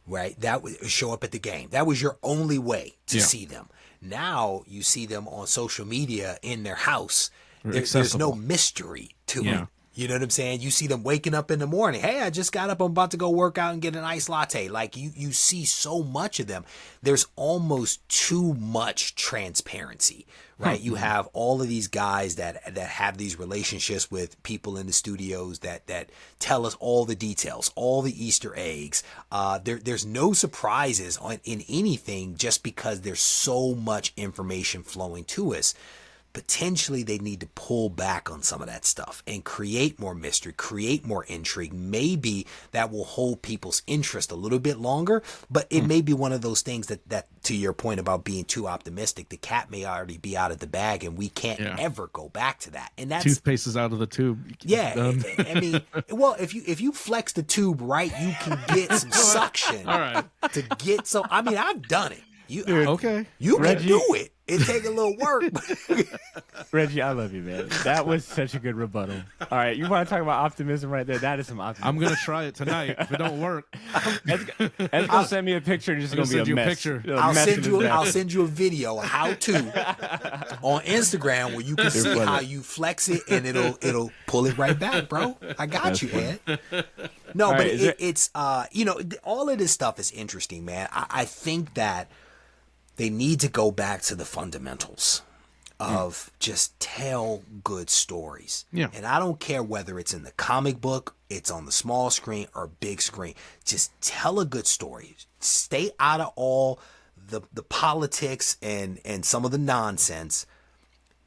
right? That was show up at the game. That was your only way to see them. Now you see them on social media in their house. There's no mystery to it. You know what I'm saying? You see them waking up in the morning. Hey, I just got up. I'm about to go work out and get an iced latte. Like, you see so much of them. There's almost too much transparency, right? You have all of these guys that have these relationships with people in the studios that tell us all the details, all the Easter eggs. There's no surprises in anything just because there's so much information flowing to us. Potentially they need to pull back on some of that stuff and create more mystery, create more intrigue. Maybe that will hold people's interest a little bit longer, but it may be one of those things that to your point about being too optimistic, the cat may already be out of the bag and we can't ever go back to that. And that's toothpaste is out of the tube. Yeah. I mean, well, if you flex the tube right, you can get some suction all right. to get some. I mean, I've done it. You can do it. It take a little work. Reggie, I love you, man. That was such a good rebuttal. All right, you want to talk about optimism right there? That is some optimism. I'm gonna try it tonight. If it don't work, Ed's gonna send me a picture and it's just gonna be a mess. I'll send you a video of how to on Instagram where you can see how you flex it and it'll pull it right back, bro. I got you, Ed. No, but it's all of this stuff is interesting, man. I think that they need to go back to the fundamentals of just tell good stories. Yeah. And I don't care whether it's in the comic book, it's on the small screen or big screen. Just tell a good story. Stay out of all the politics and some of the nonsense.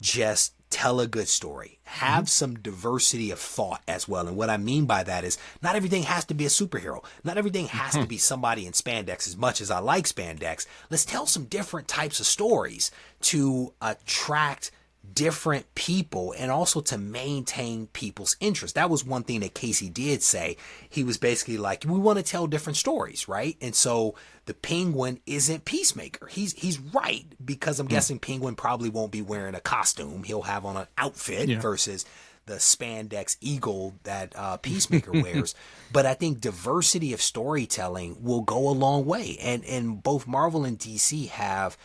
Just tell a good story. Have some diversity of thought as well. And what I mean by that is not everything has to be a superhero. Not everything has to be somebody in spandex. As much as I like spandex, let's tell some different types of stories to attract different people and also to maintain people's interest. That was one thing that Casey did say. He was basically like, we want to tell different stories, right? And so the Penguin isn't Peacemaker. He's right, because I'm guessing Penguin probably won't be wearing a costume. He'll have on an outfit versus the spandex eagle that Peacemaker wears. But I think diversity of storytelling will go a long way. And both Marvel and DC have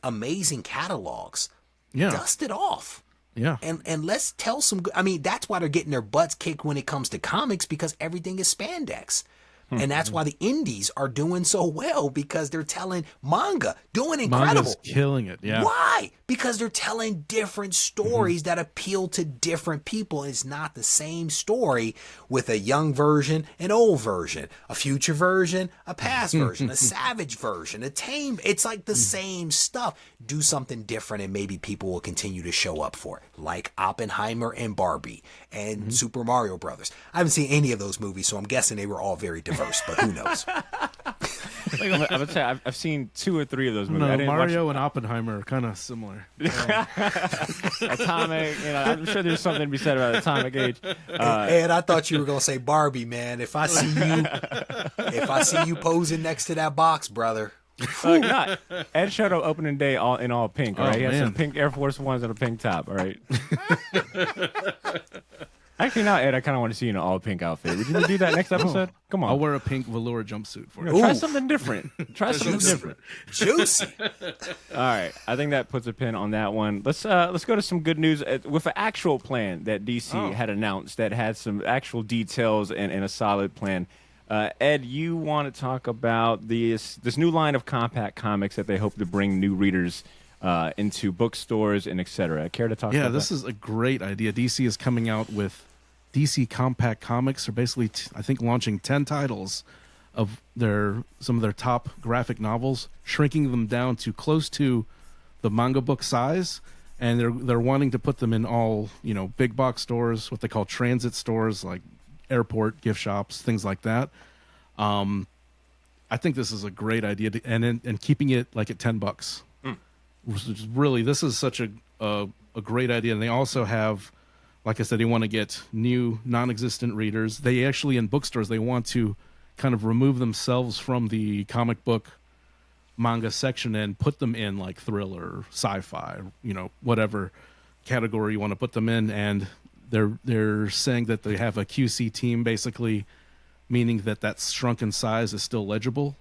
amazing catalogs. yeah, Dust it off. yeah, And let's tell some good. I mean, that's why they're getting their butts kicked when it comes to comics, because everything is spandex. And that's why the indies are doing so well, because they're telling manga, doing incredible. Manga's killing it. Yeah. Why? Because they're telling different stories that appeal to different people. It's not the same story with a young version, an old version, a future version, a past version, a savage version, a tame. It's like the same stuff. Do something different and maybe people will continue to show up for it. Like Oppenheimer and Barbie and Super Mario Brothers. I haven't seen any of those movies, so I'm guessing they were all very diverse, but who knows? I would say I've seen 2 or 3 of those movies. No, I didn't Mario and Oppenheimer are kind of similar. Atomic, I'm sure there's something to be said about Atomic Age. Ed, I thought you were gonna say Barbie, man. If I see you posing next to that box, brother. Not. Ed showed up opening day in all pink. All right, he had man. some pink Air Force Ones and a pink top. All right. Actually, now Ed, I kind of want to see you in an all pink outfit. Would you do that next episode? Come on. I'll wear a pink velour jumpsuit for you. Try something different. Try something different. Juicy. All right, I think that puts a pin on that one. Let's go to some good news with an actual plan that DC had announced that had some actual details and a solid plan. Ed, you want to talk about this new line of compact comics that they hope to bring new readers into bookstores and etc. Care to talk about that? Yeah, this is a great idea. DC is coming out with DC Compact Comics. They're basically, I think, launching 10 titles of some of their top graphic novels, shrinking them down to close to the manga book size, and they're wanting to put them in all big box stores, what they call transit stores, like airport gift shops, things like that. I think this is a great idea, and keeping it like at $10. Which is really, this is such a great idea. And they also have, like I said, they want to get new non-existent readers. They actually, in bookstores, they want to kind of remove themselves from the comic book manga section and put them in like thriller, sci-fi, whatever category you want to put them in. And they're saying that they have a QC team, basically, meaning that shrunken size is still legible.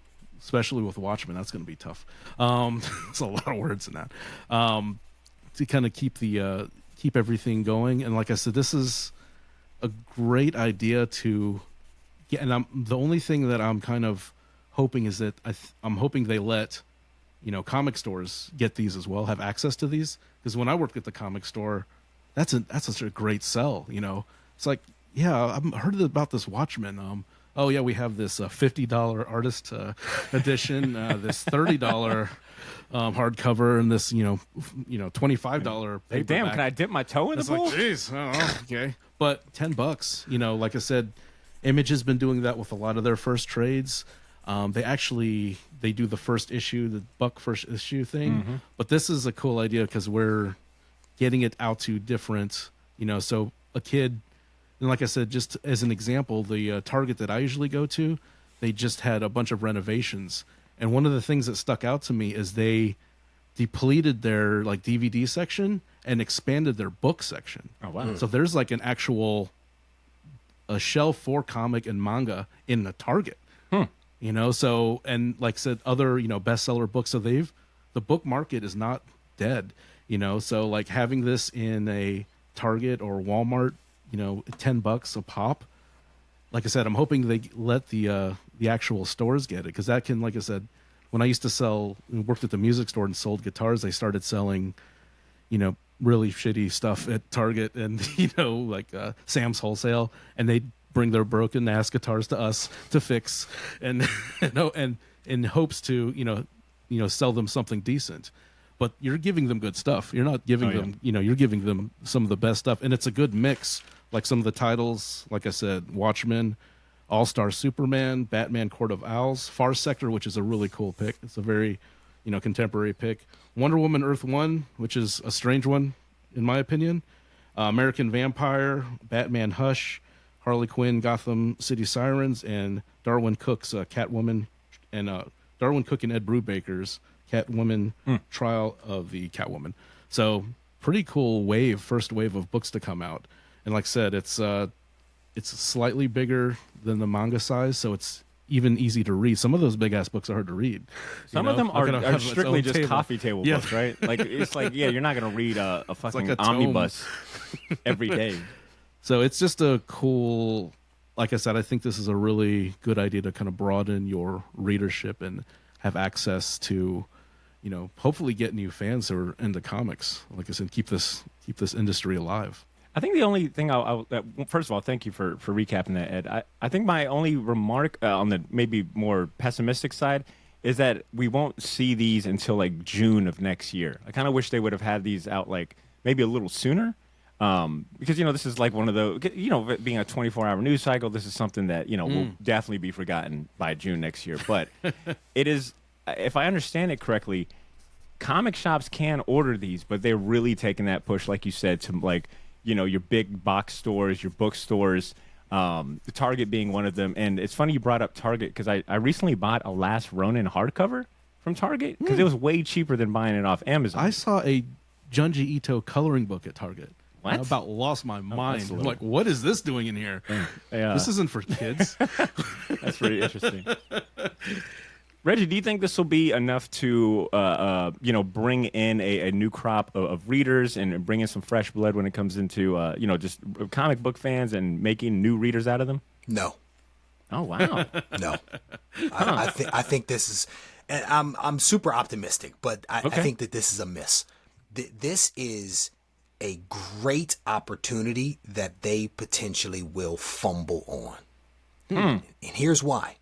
Especially with Watchmen, that's going to be tough. It's a lot of words in that. To kind of keep everything going, and like I said, this is a great idea to get. And the only thing that I'm kind of hoping is that I'm hoping they let comic stores get these as well, have access to these. Because when I worked at the comic store, that's such a great sell. It's like, yeah, I've heard about this Watchmen. Oh yeah, we have this $50 artist edition, this $30 hardcover, and this $25. Hey, damn! Can I dip my toe in the pool? Like, geez, okay. But $10, like I said, Image has been doing that with a lot of their first trades. They do the first issue, the buck first issue thing. But this is a cool idea because we're getting it out to different, so a kid. And like I said, just as an example, the Target that I usually go to, they just had a bunch of renovations. And one of the things that stuck out to me is they depleted their like DVD section and expanded their book section. Oh wow! So there's like a shelf for comic and manga in the Target. You know, so, and like I said, other, you know, bestseller books. So the book market is not dead, you know, so like having this in a Target or Walmart, you know, $10 a pop. Like I said, I'm hoping they let the actual stores get it, because that can, like I said, when I used to worked at the music store and sold guitars, they started selling, you know, really shitty stuff at Target and, you know, like Sam's Wholesale, and they bring their broken ass guitars to us to fix, and and in hopes to, you know, sell them something decent. But you're giving them good stuff. You're not giving them, you know, you're giving them some of the best stuff, and it's a good mix. Like some of the titles, like I said, Watchmen, All-Star Superman, Batman Court of Owls, Far Sector, which is a really cool pick. It's a very, you know, contemporary pick. Wonder Woman Earth 1, which is a strange one, in my opinion. American Vampire, Batman Hush, Harley Quinn, Gotham City Sirens, and Darwin Cook's Catwoman, and Darwin Cook and Ed Brubaker's Catwoman Trial of the Catwoman. So pretty cool first wave of books to come out. And like I said, it's slightly bigger than the manga size, so it's even easy to read. Some of those big ass books are hard to read. Some of them are strictly just coffee table yeah. books, right? Like it's like, yeah, you're not gonna read a fucking like omnibus every day. So it's just a cool, like I said, I think this is a really good idea to kind of broaden your readership and have access to, you know, hopefully get new fans who are into comics. Like I said, keep this industry alive. I think the only thing first of all, thank you for recapping that, Ed. I think my only remark on the maybe more pessimistic side is that we won't see these until like June of next year. I kind of wish they would have had these out like maybe a little sooner, because, you know, this is like one of the, you know, being a 24-hour news cycle, this is something that, you know, will definitely be forgotten by June next year. But it is, if I understand it correctly, comic shops can order these, but they're really taking that push, like you said, to like, you know, your big box stores, your bookstores, the Target being one of them. And it's funny you brought up Target, because I recently bought a Last Ronin hardcover from Target, because it was way cheaper than buying it off Amazon. I saw a Junji Ito coloring book at Target. What? I about lost my mind. I'm like, what is this doing in here? This isn't for kids. That's pretty interesting. Reggie, do you think this will be enough to, you know, bring in a new crop of readers and bring in some fresh blood when it comes into, you know, just comic book fans and making new readers out of them? No. Oh wow. No. I think this is, and I'm super optimistic, but I think that this is a miss. This is a great opportunity that they potentially will fumble on. And here's why.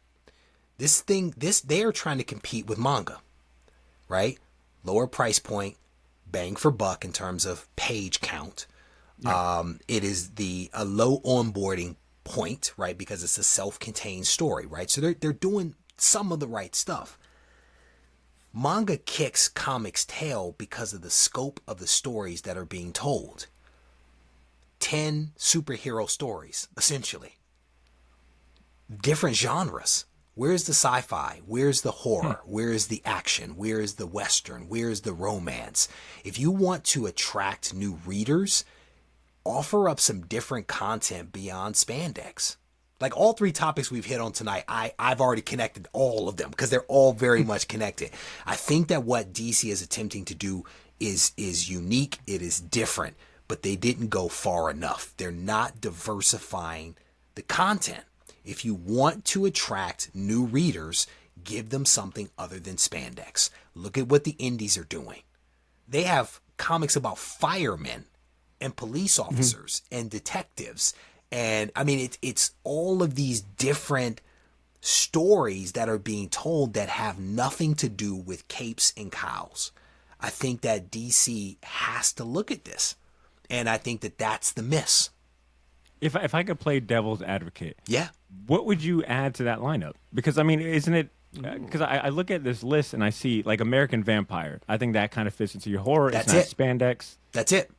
They are trying to compete with manga, right? Lower price point, bang for buck in terms of page count. Yeah. It is a low onboarding point, right? Because it's a self-contained story, right? So they're doing some of the right stuff. Manga kicks comics' tail because of the scope of the stories that are being told. 10 superhero stories, essentially. Different genres. Where's the sci-fi? Where's the horror? Where is the action? Where is the western? Where is the romance? If you want to attract new readers, offer up some different content beyond spandex. Like all three topics we've hit on tonight, I've already connected all of them because they're all very much connected. I think that what DC is attempting to do is unique. It is different, but they didn't go far enough. They're not diversifying the content. If you want to attract new readers, give them something other than spandex. Look at what the indies are doing. They have comics about firemen and police officers and detectives. And I mean, it's all of these different stories that are being told that have nothing to do with capes and cows. I think that DC has to look at this. And I think that that's the miss. If I could play devil's advocate, yeah, what would you add to that lineup? Because, I mean, isn't it... Because I look at this list and I see, like, American Vampire. I think that kind of fits into your horror. That's it's not spandex. That's it.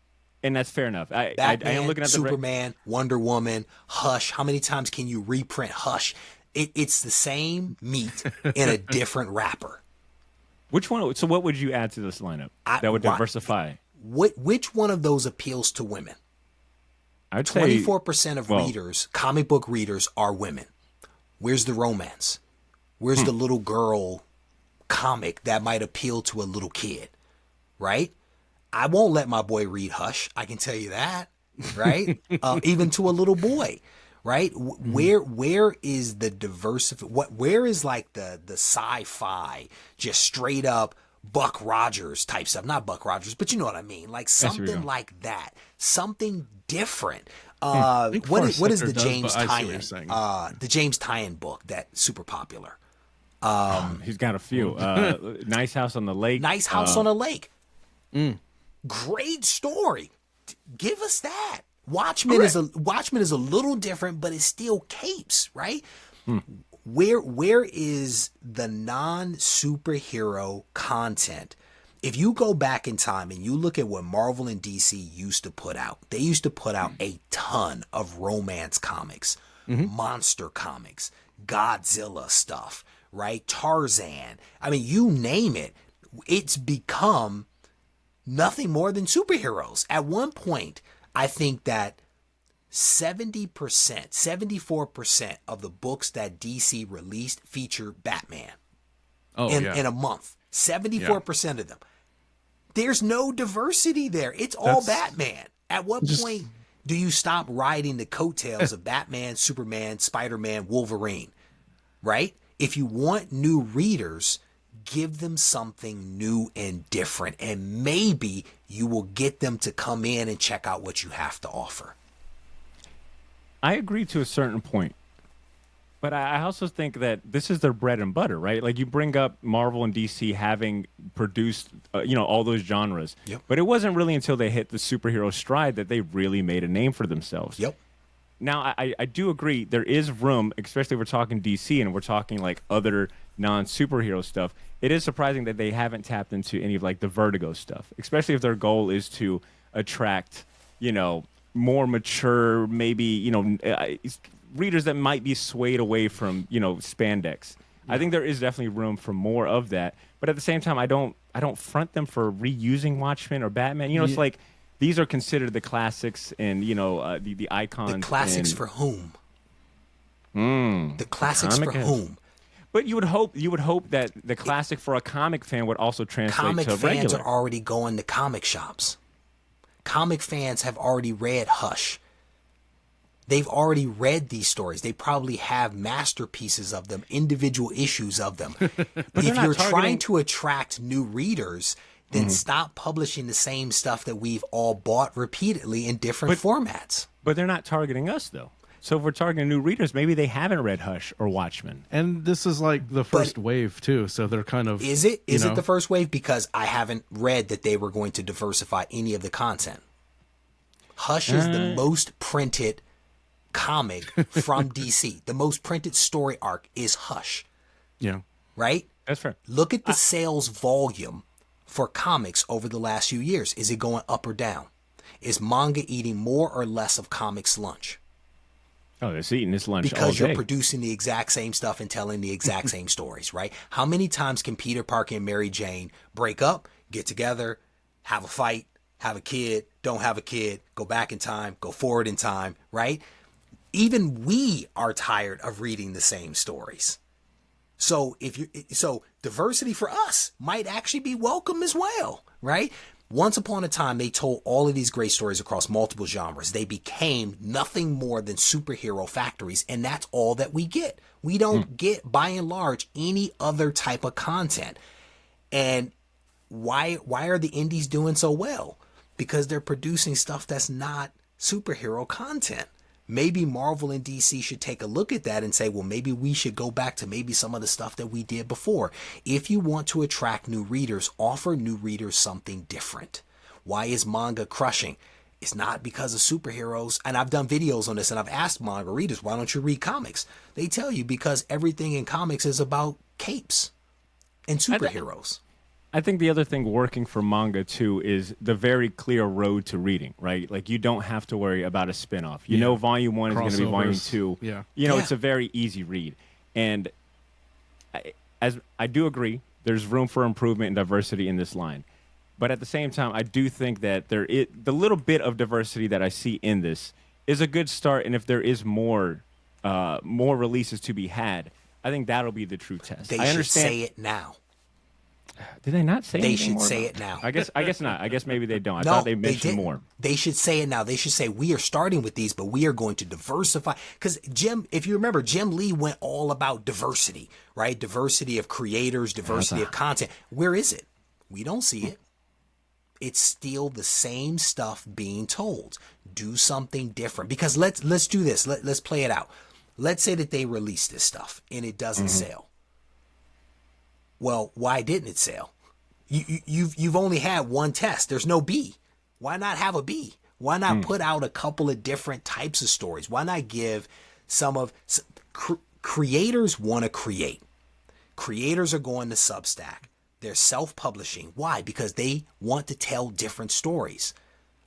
And that's fair enough. I am looking at Superman, Wonder Woman, Hush. How many times can you reprint Hush? It's the same meat in a different wrapper. Which one? So what would you add to this lineup that would diversify? Which one of those appeals to women? I'd say 24% of readers, comic book readers, are women. Where's the romance? Where's the little girl comic that might appeal to a little kid, right? I won't let my boy read Hush. I can tell you that, right? Even to a little boy, right? Where is the diversity? Where is like the sci-fi, just straight up Buck Rogers type stuff? Not Buck Rogers, but you know what I mean. Like something like that, something different. What is the James Tyen? The James Tyen book that's super popular. He's got a few. Nice House on the Lake. Nice House on the Lake. Great story. Give us that. Watchmen is a little different, but it's still capes, right? Where is the non-superhero content? If you go back in time and you look at what Marvel and DC used to put out, they used to put out a ton of romance comics, monster comics, Godzilla stuff, right? Tarzan. I mean, you name it. It's become nothing more than superheroes. At one point, I think that 70%, 74% of the books that DC released feature Batman in a month. 74% of them. There's no diversity there. It's all Batman. At what point do you stop riding the coattails of Batman, Superman, Spider-Man, Wolverine, right? If you want new readers, give them something new and different, and maybe you will get them to come in and check out what you have to offer. I agree to a certain point, but I also think that this is their bread and butter, right? Like you bring up Marvel and DC having produced, all those genres. Yep. But it wasn't really until they hit the superhero stride that they really made a name for themselves. Yep. Now, I do agree there is room, especially if we're talking DC and we're talking like other non-superhero stuff. It is surprising that they haven't tapped into any of like the Vertigo stuff, especially if their goal is to attract, more mature, maybe, readers that might be swayed away from, spandex. I think there is definitely room for more of that. But at the same time, I don't front them for reusing Watchmen or Batman. It's like these are considered the classics and, the icons. The classics for whom? The classics for whom? But you would hope that the classic for a comic fan would also translate to a regular. Comic fans are already going to comic shops. Comic fans have already read Hush. They've already read these stories. They probably have masterpieces of them, individual issues of them. If you're trying to attract new readers, then stop publishing the same stuff that we've all bought repeatedly in different formats. But they're not targeting us, though. So if we're targeting new readers, maybe they haven't read Hush or Watchmen. And this is like the first wave, too. So they're kind of... Is it? Is it the first wave? Because I haven't read that they were going to diversify any of the content. Hush is the most printed comic from DC. The most printed story arc is Hush. Yeah. Right? That's fair. Look at the sales volume for comics over the last few years. Is it going up or down? Is manga eating more or less of comics lunch? Oh, it's eating this lunch because all day. You're producing the exact same stuff and telling the exact same stories, right? How many times can Peter Parker and Mary Jane break up, get together, have a fight, have a kid, don't have a kid, go back in time, go forward in time, right? Even we are tired of reading the same stories. So diversity for us might actually be welcome as well, right? Once upon a time, they told all of these great stories across multiple genres. They became nothing more than superhero factories, and that's all that we get. We don't get, by and large, any other type of content. And why are the indies doing so well? Because they're producing stuff that's not superhero content. Maybe Marvel and DC should take a look at that and say, well, maybe we should go back to maybe some of the stuff that we did before. If you want to attract new readers, offer new readers something different. Why is manga crushing? It's not because of superheroes. And I've done videos on this and I've asked manga readers, why don't you read comics? They tell you because everything in comics is about capes and superheroes. I think the other thing working for manga, too, is the very clear road to reading, right? Like, you don't have to worry about a spinoff. You know Volume 1 is going to be Volume 2. Yeah. It's a very easy read. And I do agree there's room for improvement and diversity in this line. But at the same time, I do think that the little bit of diversity that I see in this is a good start. And if there is more releases to be had, I think that'll be the true test. They I should understand. say it now. Did they not say They anything should more say about it now. I guess not. I guess maybe they don't. I No, thought they mentioned didn't. more. They should say it now. They should say, we are starting with these, but we are going to diversify. Because Jim, if you remember, Jim Lee went all about diversity, right? Diversity of creators, diversity of content. Where is it? We don't see it. It's still the same stuff being told. Do something different. Because let's do this. Let's play it out. Let's say that they release this stuff and it doesn't sell. Well, why didn't it sell? You've only had one test. There's no B. Why not have a B? Why not put out a couple of different types of stories? Why not give creators want to create. Creators are going to Substack. They're self-publishing. Why? Because they want to tell different stories.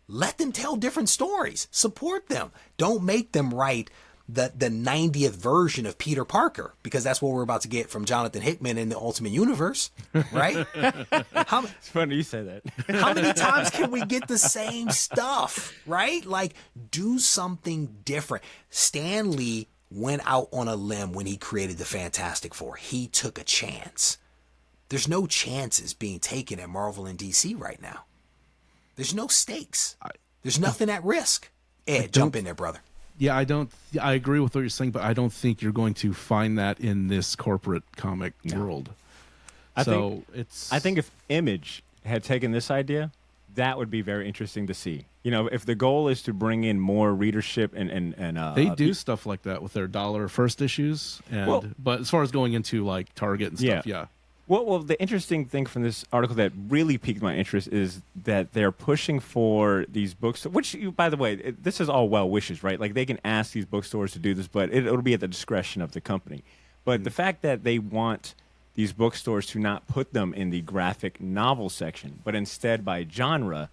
Let them tell different stories. Support them. Don't make them write the 90th version of Peter Parker, because that's what we're about to get from Jonathan Hickman in the Ultimate Universe, right? It's funny you say that. How many times can we get the same stuff, right? Like, do something different. Stan Lee went out on a limb when he created the Fantastic Four. He took a chance. There's no chances being taken at Marvel and DC right now. There's no stakes. There's nothing at risk. Ed, jump in there, brother. Yeah, I agree with what you're saying, but I don't think you're going to find that in this corporate comic world. I think if Image had taken this idea, that would be very interesting to see. You know, if the goal is to bring in more readership and they do stuff like that with their dollar first issues, but as far as going into like Target and stuff, yeah. Well, the interesting thing from this article that really piqued my interest is that they're pushing for these bookstores, which, by the way, this is all well wishes, right? Like, they can ask these bookstores to do this, but it'll be at the discretion of the company. But the fact that they want these bookstores to not put them in the graphic novel section, but instead by genre,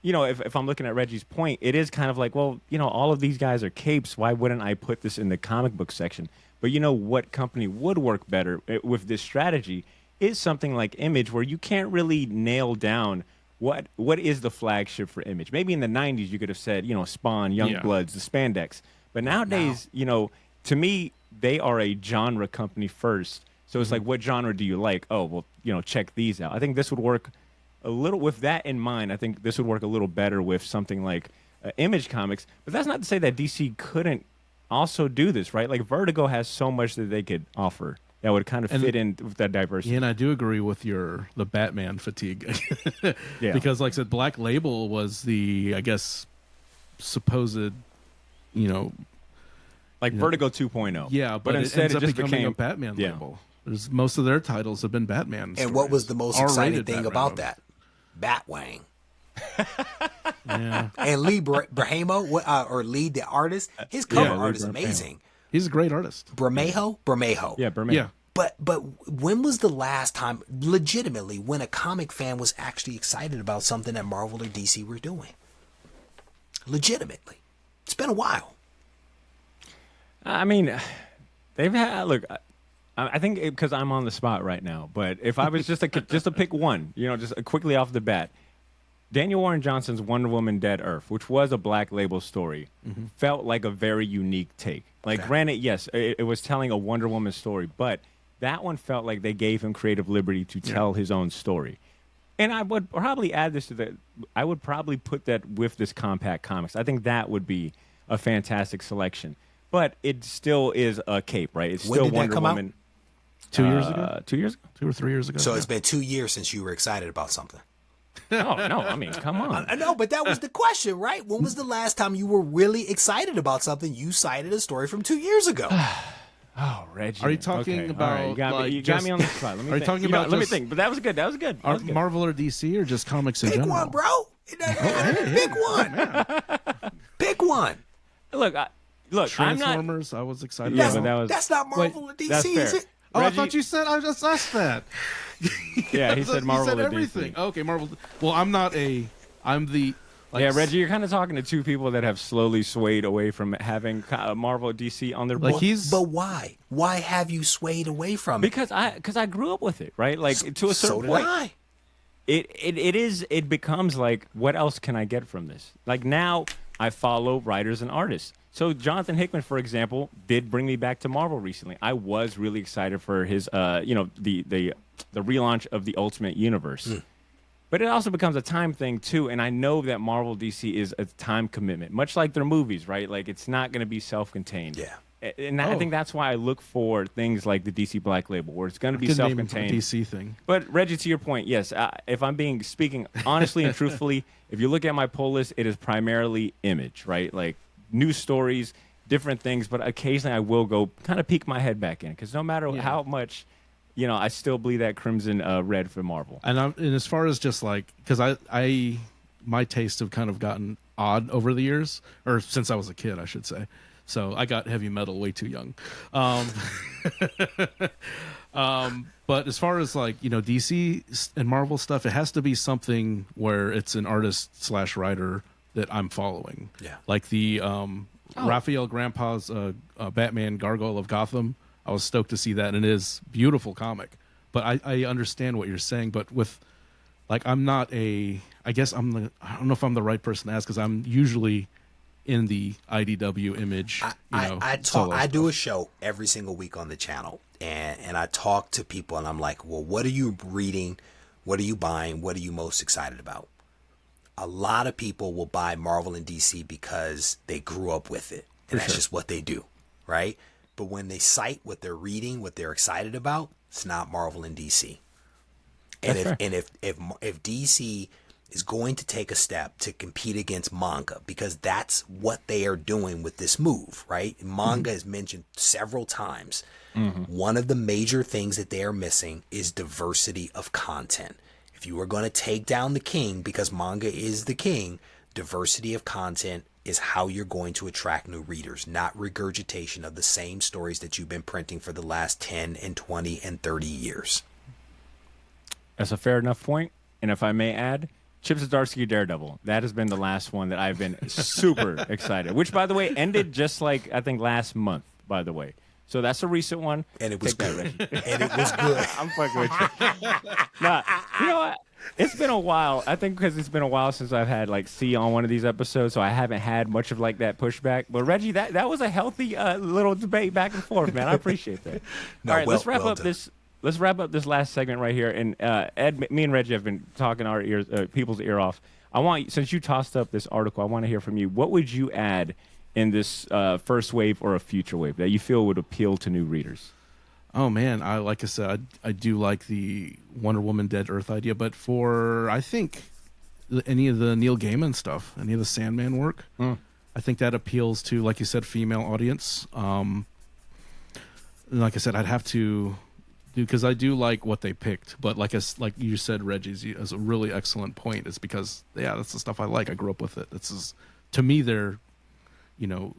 you know, if I'm looking at Reggie's point, it is kind of like, well, you know, all of these guys are capes. Why wouldn't I put this in the comic book section? But you know what company would work better with this strategy is something like Image, where you can't really nail down what is the flagship for Image. Maybe in the 90s you could have said, you know, Spawn, Youngbloods, the Spandex. But nowadays, you know, to me, they are a genre company first. So it's like, what genre do you like? Oh, well, you know, check these out. I think this would work a little, with that in mind, I think this would work a little better with something like Image Comics. But that's not to say that DC couldn't also do this, right? Like, Vertigo has so much that they could offer that would kind of fit in with that diversity. Yeah, and I do agree with the Batman fatigue. Because, like I said, Black Label was the, I guess, supposed, you know... Like Vertigo 2.0. Yeah, but instead it just became a Batman label. Most of their titles have been Batman And stories. what was the most exciting thing Batman about that? Batwang. Yeah. And Lee Brahamo, or Lee the artist, his cover art is amazing. He's a great artist. Bramejo? Yeah, Bermejo. Yeah. But when was the last time, legitimately, when a comic fan was actually excited about something that Marvel or DC were doing? Legitimately. It's been a while. I mean, they've had, look, I think because I'm on the spot right now, but if I was just to pick one, you know, just quickly off the bat, Daniel Warren Johnson's Wonder Woman Dead Earth, which was a Black Label story, felt like a very unique take. Like, granted, yes, it was telling a Wonder Woman story, but that one felt like they gave him creative liberty to tell his own story. And I would probably add this to I would probably put that with this Compact Comics. I think that would be a fantastic selection. But it still is a cape, right? It's When still did that Wonder come out? Woman. 2 years ago? 2 years ago? 2 or 3 years ago. So it's been 2 years since you were excited about something. No, I mean, come on. I know, but that was the question, right? When was the last time you were really excited about something? You cited a story from 2 years ago. Oh, Reggie. Are you talking about? All right, you got me on the spot. Let me are you think. talking about? Let me think. But that was good. That was good. Marvel or DC or just comics in Pick general? one, bro. It doesn't matter. Pick one. Pick one. Look, I'm not. Transformers. I was excited. Yeah, about. That's not Marvel or DC, that's fair. is it? Oh, Reggie, I thought you said I just asked that. Yeah, he said Marvel You said or everything. DC. Okay, Marvel. Well, I'm the Yeah, Reggie, you're kind of talking to two people that have slowly swayed away from having Marvel or DC on their board. But why? Why have you swayed away from it? Because I grew up with it, right? Like to a certain point. So did I. It becomes like, what else can I get from this? Like now I follow writers and artists. So Jonathan Hickman, for example, did bring me back to Marvel recently. I was really excited for his the relaunch of the Ultimate Universe. But it also becomes a time thing, too. And I know that Marvel DC is a time commitment, much like their movies, right? Like, it's not going to be self-contained. Yeah. And I think that's why I look for things like the DC Black Label, where it's going to be self-contained. DC thing. But, Reggie, to your point, yes, if I'm speaking honestly and truthfully, if you look at my pull list, it is primarily Image, right? Like, news stories, different things. But occasionally I will go kind of peek my head back in. Because no matter how much... I still bleed that crimson red for Marvel. And as far as just like, because my tastes have kind of gotten odd over the years, or since I was a kid, I should say. So I got heavy metal way too young. But as far as like, DC and Marvel stuff, it has to be something where it's an artist / writer that I'm following. Yeah. Like the Raphael Grandpa's Batman Gargoyle of Gotham. I was stoked to see that, and it is a beautiful comic. But I understand what you're saying, but with, like, I guess I don't know if I'm the right person to ask, because I'm usually in the IDW Image. I do a show every single week on the channel, and I talk to people, and I'm like, well, what are you reading? What are you buying? What are you most excited about? A lot of people will buy Marvel and DC because they grew up with it, and that's just what they do, right? But when they cite what they're reading, what they're excited about, it's not Marvel and DC. And if DC is going to take a step to compete against manga, because that's what they are doing with this move, right? Manga is mentioned several times. One of the major things that they are missing is diversity of content. If you are going to take down the king, because manga is the king, diversity of content is how you're going to attract new readers, not regurgitation of the same stories that you've been printing for the last 10 and 20 and 30 years. That's a fair enough point. And if I may add, Chip Zdarsky Daredevil. That has been the last one that I've been super excited, which, by the way, ended just like, I think, last month, by the way. So that's a recent one. And it was good. And it was good. I'm fucking with you. Nah, you know what? It's been a while. I think because it's been a while since I've had like C on one of these episodes, so I haven't had much of like that pushback. But Reggie, that was a healthy little debate back and forth, man. I appreciate that. All right, let's wrap up this. Let's wrap up this last segment right here. And Ed, me and Reggie have been talking our ears, people's ear off. Since you tossed up this article, I want to hear from you. What would you add in this first wave or a future wave that you feel would appeal to new readers? Oh man, like I said, I do like the Wonder Woman Dead Earth idea, but for I think any of the Neil Gaiman stuff, any of the Sandman work, I think that appeals to, like you said, female audience. Like I said, I'd have to do, because I do like what they picked, but like you said, Reggie, is a really excellent point. It's because that's the stuff I like. I grew up with it. To me, they're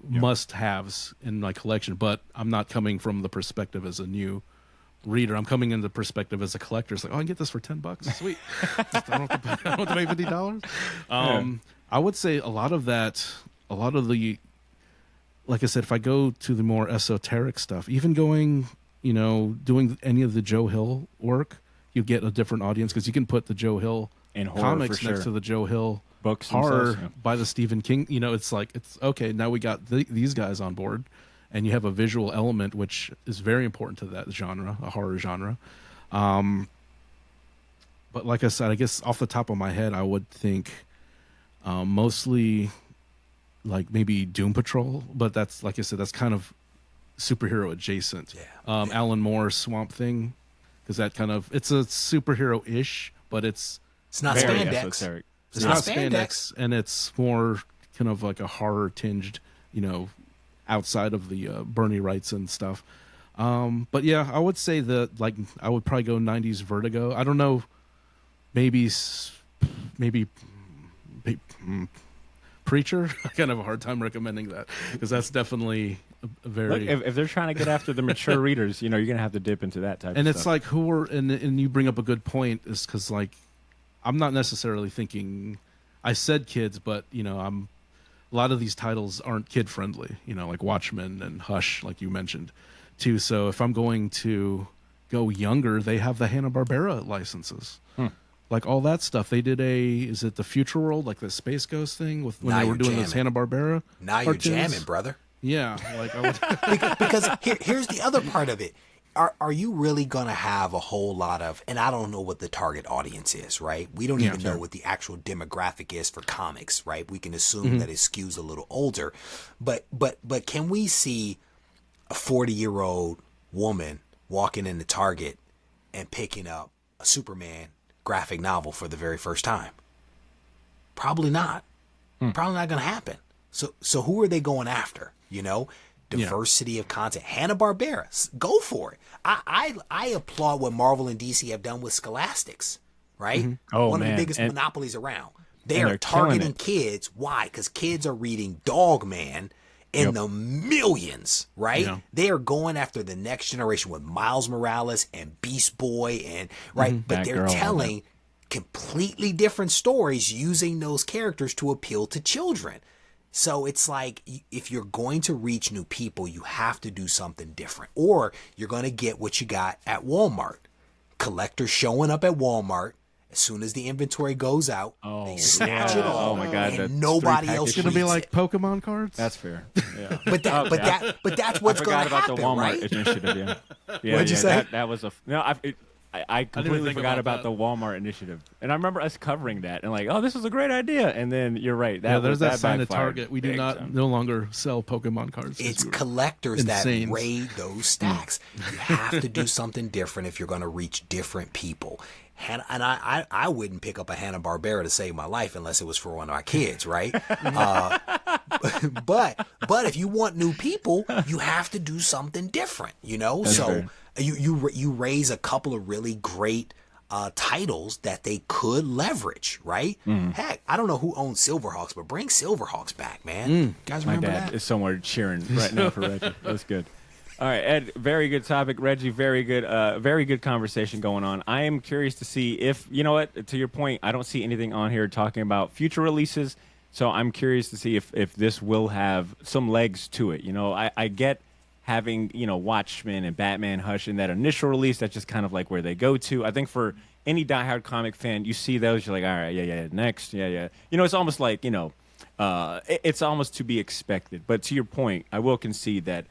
must-haves in my collection, but I'm not coming from the perspective as a new reader. I'm coming in the perspective as a collector. It's like, I can get this for $10. Sweet. I don't have to pay $50. I would say a lot of the, like I said, if I go to the more esoteric stuff, even going, doing any of the Joe Hill work, you get a different audience, because you can put the Joe Hill and comics next to the Joe Hill books horror by the Stephen King. It's like, it's okay, now we got these guys on board, and you have a visual element which is very important to that genre, a horror genre. But like I said, I guess off the top of my head, I would think mostly like maybe Doom Patrol, but that's, like I said, that's kind of superhero adjacent. Alan Moore's Swamp Thing, because that kind of, it's a superhero-ish, but it's not spandex. Esoteric. It's not spandex, and it's more kind of like a horror tinged, outside of the Bernie Wrights and stuff. But yeah, I would say that, like, I would probably go 90s Vertigo. I don't know, maybe Preacher. I kind of have a hard time recommending that, because that's definitely a very. Look, if they're trying to get after the mature readers, you're going to have to dip into that type. And of it's stuff. like and you bring up a good point, is because, like, I'm not necessarily thinking I said kids, but a lot of these titles aren't kid friendly. Like Watchmen and Hush, like you mentioned, too. So if I'm going to go younger, they have the Hanna-Barbera licenses. Like all that stuff. They did is it the Future World, like the Space Ghost thing when now they were doing jamming. those Hanna-Barbera Now cartoons? you're jamming, brother. Yeah. Like because here's the other part of it. Are you really going to have a whole lot of, and I don't know what the target audience is, right? We don't even know what the actual demographic is for comics, right? We can assume that it skews a little older. But can we see a 40-year-old woman walking into Target and picking up a Superman graphic novel for the very first time? Probably not. Probably not going to happen. So who are they going after? Diversity of content. Hanna-Barbera, go for it. I applaud what Marvel and DC have done with Scholastics, right? One of the biggest monopolies around. They are targeting kids. Why? Because kids are reading Dog Man in the millions, right? Yeah. They are going after the next generation with Miles Morales and Beast Boy and but they're telling completely different stories using those characters to appeal to children. So it's like, if you're going to reach new people, you have to do something different, or you're going to get what you got at Walmart. Collectors showing up at Walmart. As soon as the inventory goes out, they snatch it all. Oh my God! And nobody else. It's going to be like Pokemon cards. That's fair. Yeah. But that's what's going to happen. I forgot about the Walmart right? initiative. Yeah. What'd you say? That was I completely forgot about the Walmart initiative, and I remember us covering that and like, oh, this was a great idea. And then you're right. There's that sign at Target. We do no longer sell Pokemon cards. It's collectors that raid those stacks. You have to do something different if you're going to reach different people. And I wouldn't pick up a Hanna-Barbera to save my life unless it was for one of our kids, right? But if you want new people, you have to do something different, That's so. fair. You raise a couple of really great titles that they could leverage, right? Heck, I don't know who owns Silverhawks, but bring Silverhawks back, man. You guys remember that? My dad is somewhere cheering right now for Reggie. That's good. All right, Ed, very good topic. Reggie, very good conversation going on. I am curious to see if, to your point, I don't see anything on here talking about future releases, so I'm curious to see if this will have some legs to it. I get having, Watchmen and Batman, Hush in that initial release, that's just kind of like where they go to. I think for any diehard comic fan, you see those, you're like, all right, yeah, next, yeah. It's almost like, it's almost to be expected. But to your point, I will concede that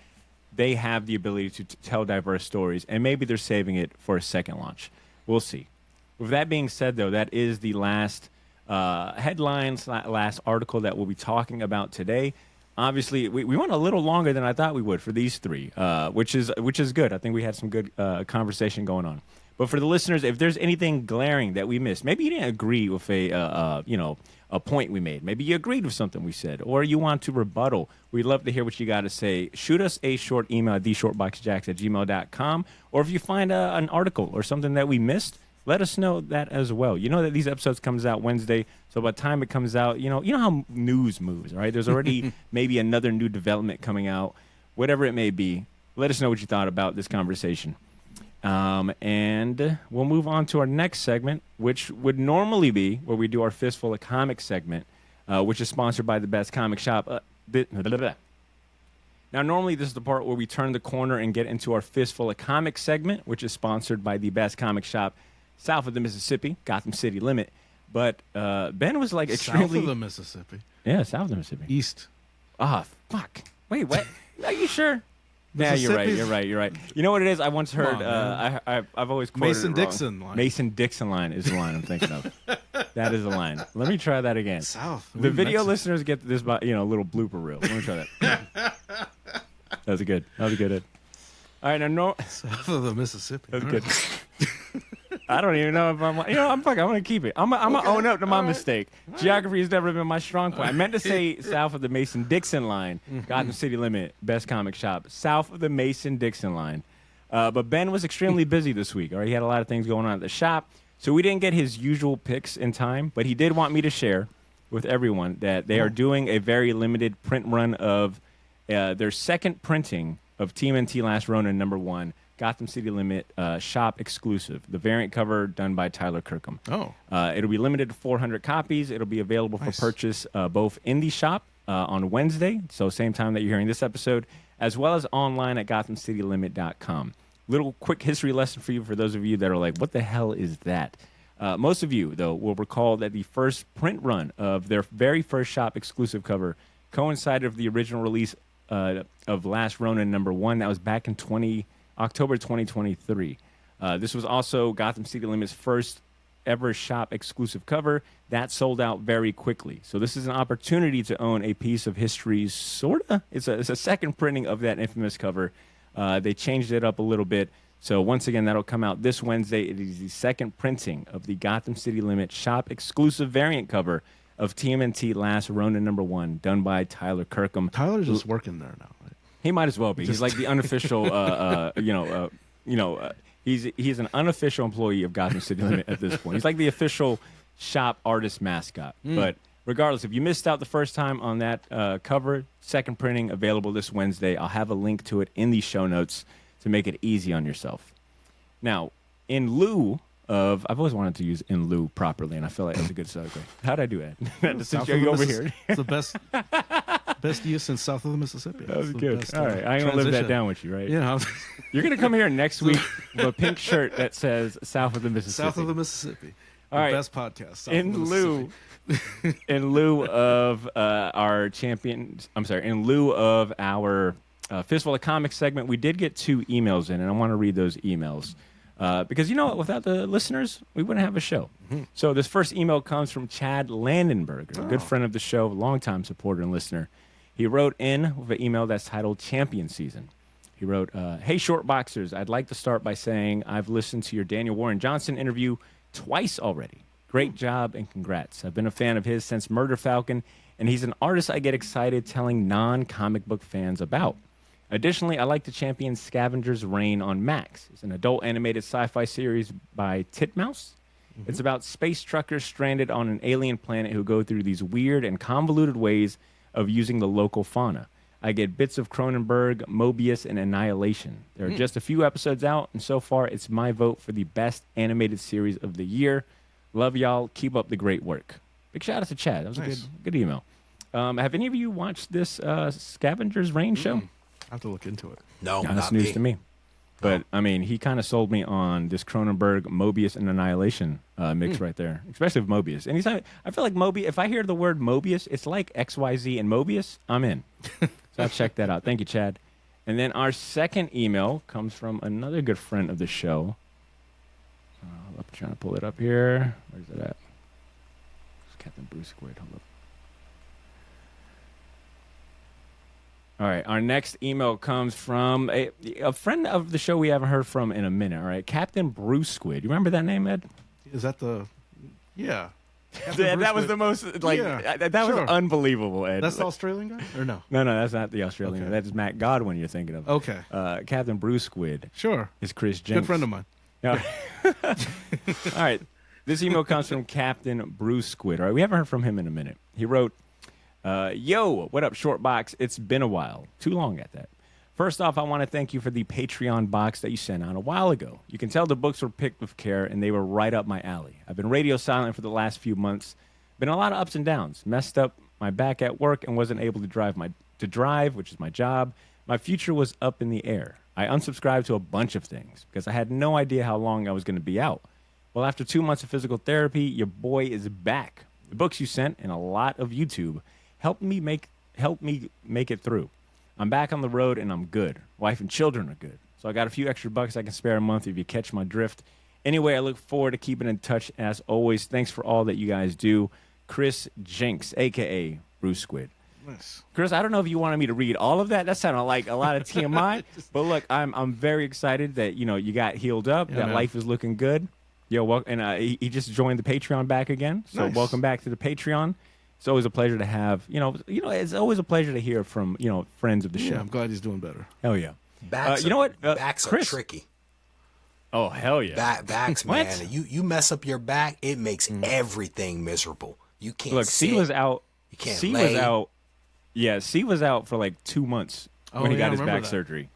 they have the ability to tell diverse stories, and maybe they're saving it for a second launch. We'll see. With that being said, though, that is the last headlines, last article that we'll be talking about today. Obviously, we went a little longer than I thought we would for these three, which is good. I think we had some good conversation going on. But for the listeners, if there's anything glaring that we missed, maybe you didn't agree with a point we made. Maybe you agreed with something we said, or you want to rebuttal. We'd love to hear what you got to say. Shoot us a short email at theshortboxjacks@gmail.com, or if you find an article or something that we missed, let us know that as well. You know that these episodes comes out Wednesday, so by the time it comes out, you know how news moves, right? There's already maybe another new development coming out, whatever it may be. Let us know what you thought about this conversation. And we'll move on to our next segment, which would normally be where we do our Fistful of Comics segment, which is sponsored by the Best Comic Shop. Now, normally this is the part where we turn the corner and get into our Fistful of Comics segment, which is sponsored by the Best Comic Shop south of the Mississippi, Gotham City limit. But Ben was like extremely... South of the Mississippi? Yeah, south of the Mississippi. East. Ah, fuck. Wait, what? Are you sure? Yeah, you're right. You know what it is? I once heard, I've always quoted Mason-Dixon line. Mason-Dixon line is the line I'm thinking of. That is the line. Let me try that again. South. The video listeners get this, little blooper reel. Let me try that. That was good. Ed. All right, now south of the Mississippi. That's good. I don't even know if I'm going to keep it. I'm going to own up to my mistake. Geography has never been my strong point. I meant to say south of the Mason-Dixon line, Gotham City limit, Best Comic Shop, south of the Mason-Dixon line. But Ben was extremely busy this week. All right, he had a lot of things going on at the shop, so we didn't get his usual picks in time, but he did want me to share with everyone that they are doing a very limited print run of their second printing of TMNT Last Ronin #1. Gotham City Limit shop exclusive. The variant cover done by Tyler Kirkham. Oh. It'll be limited to 400 copies. It'll be available for purchase both in the shop on Wednesday, so same time that you're hearing this episode, as well as online at GothamCityLimit.com. Little quick history lesson for you, for those of you that are like, what the hell is that? Most of you, though, will recall that the first print run of their very first shop exclusive cover coincided with the original release of Last Ronin #1. That was back in October 2023. This was also Gotham City Limit's first ever shop exclusive cover. That sold out very quickly. So this is an opportunity to own a piece of history, sort of. It's a second printing of that infamous cover. They changed it up a little bit. So once again, that'll come out this Wednesday. It is the second printing of the Gotham City Limit shop exclusive variant cover of TMNT Last Ronin #1, done by Tyler Kirkham. Tyler's just working there now, right? He might as well be. He's like the unofficial, he's an unofficial employee of Gotham City Limit at this point. He's like the official shop artist mascot. But regardless, if you missed out the first time on that cover, second printing available this Wednesday. I'll have a link to it in the show notes to make it easy on yourself. Now, in lieu of, I've always wanted to use in lieu properly, and I feel like that's a good segue. How'd I do that? Since you're over here. It's the best use in south of the Mississippi. That was good. Best, all right, I ain't gonna live that down with you, right? Yeah. You're gonna come here next week with a pink shirt that says "South of the Mississippi." South of the Mississippi. All right. Best podcast. South In of the lieu, Mississippi. in lieu of our Fistful of Comics segment, we did get 2 emails in, and I want to read those emails. Because you know what? Without the listeners, we wouldn't have a show. Mm-hmm. So this first email comes from Chad Landenberger, a good friend of the show, longtime supporter and listener. He wrote in with an email that's titled Champion Season. He wrote, "Hey, Short Boxers, I'd like to start by saying I've listened to your Daniel Warren Johnson interview twice already. Great job and congrats. I've been a fan of his since Murder Falcon, and he's an artist I get excited telling non-comic book fans about. Additionally, I like to champion Scavenger's Reign on Max. It's an adult animated sci-fi series by Titmouse. Mm-hmm. It's about space truckers stranded on an alien planet who go through these weird and convoluted ways of using the local fauna. I get bits of Cronenberg, Mobius, and Annihilation. There are just a few episodes out, and so far it's my vote for the best animated series of the year. Love y'all. Keep up the great work." Big shout out to Chad. That was a good email. Have any of you watched this Scavenger's Reign show? I have to look into it. No, that's not news me. to me. But, I mean, he kind of sold me on this Cronenberg, Mobius, and Annihilation mix right there, especially with Mobius. And I feel like Mobius, if I hear the word Mobius, it's like XYZ and Mobius, I'm in. So I'll check that out. Thank you, Chad. And then our second email comes from another good friend of the show. I'm trying to pull it up here. Where's it at? It's Captain Bruce Squid. Hold up. All right, our next email comes from a friend of the show we haven't heard from in a minute. All right, Captain Bruce Squid. You remember that name, Ed? Is that the? Yeah. That was the most that was unbelievable, Ed. That's the Australian guy, or no? No, that's not the Australian guy. That's Matt Godwin you're thinking of. Okay. Captain Bruce Squid. Sure. Is Chris Jenks. Good friend of mine. Yeah. All right. This email comes from Captain Bruce Squid. All right, we haven't heard from him in a minute. He wrote, "Yo, what up, Short Box? It's been a while. Too long at that. First off, I want to thank you for the Patreon box that you sent out a while ago. You can tell the books were picked with care, and they were right up my alley. I've been radio silent for the last few months. Been a lot of ups and downs. Messed up my back at work and wasn't able to drive, which is my job. My future was up in the air. I unsubscribed to a bunch of things because I had no idea how long I was going to be out. Well, after 2 months of physical therapy, your boy is back. The books you sent and a lot of YouTube helped me make it through. I'm back on the road and I'm good. Wife and children are good. So I got a few extra bucks I can spare a month if you catch my drift. Anyway, I look forward to keeping in touch as always. Thanks for all that you guys do. Chris Jenks, a.k.a. Bruce Squid." Nice. Chris, I don't know if you wanted me to read all of that. That sounded like a lot of TMI. But look, I'm very excited that you got healed up. Yeah, that man. Life is looking good. And he just joined the Patreon back again. So Nice. Welcome back to the Patreon. It's always a pleasure to have, it's always a pleasure to hear from, friends of the show. Yeah, I'm glad he's doing better. Hell yeah. Backs you know what? Backs Chris. are tricky. Oh, hell yeah. Backs, What? man. You mess up your back, it makes everything miserable. You can't Look, sit. C was out. You can't C lay. was out. Yeah, C was out for like 2 months Oh, when he yeah, got I his remember back that. surgery.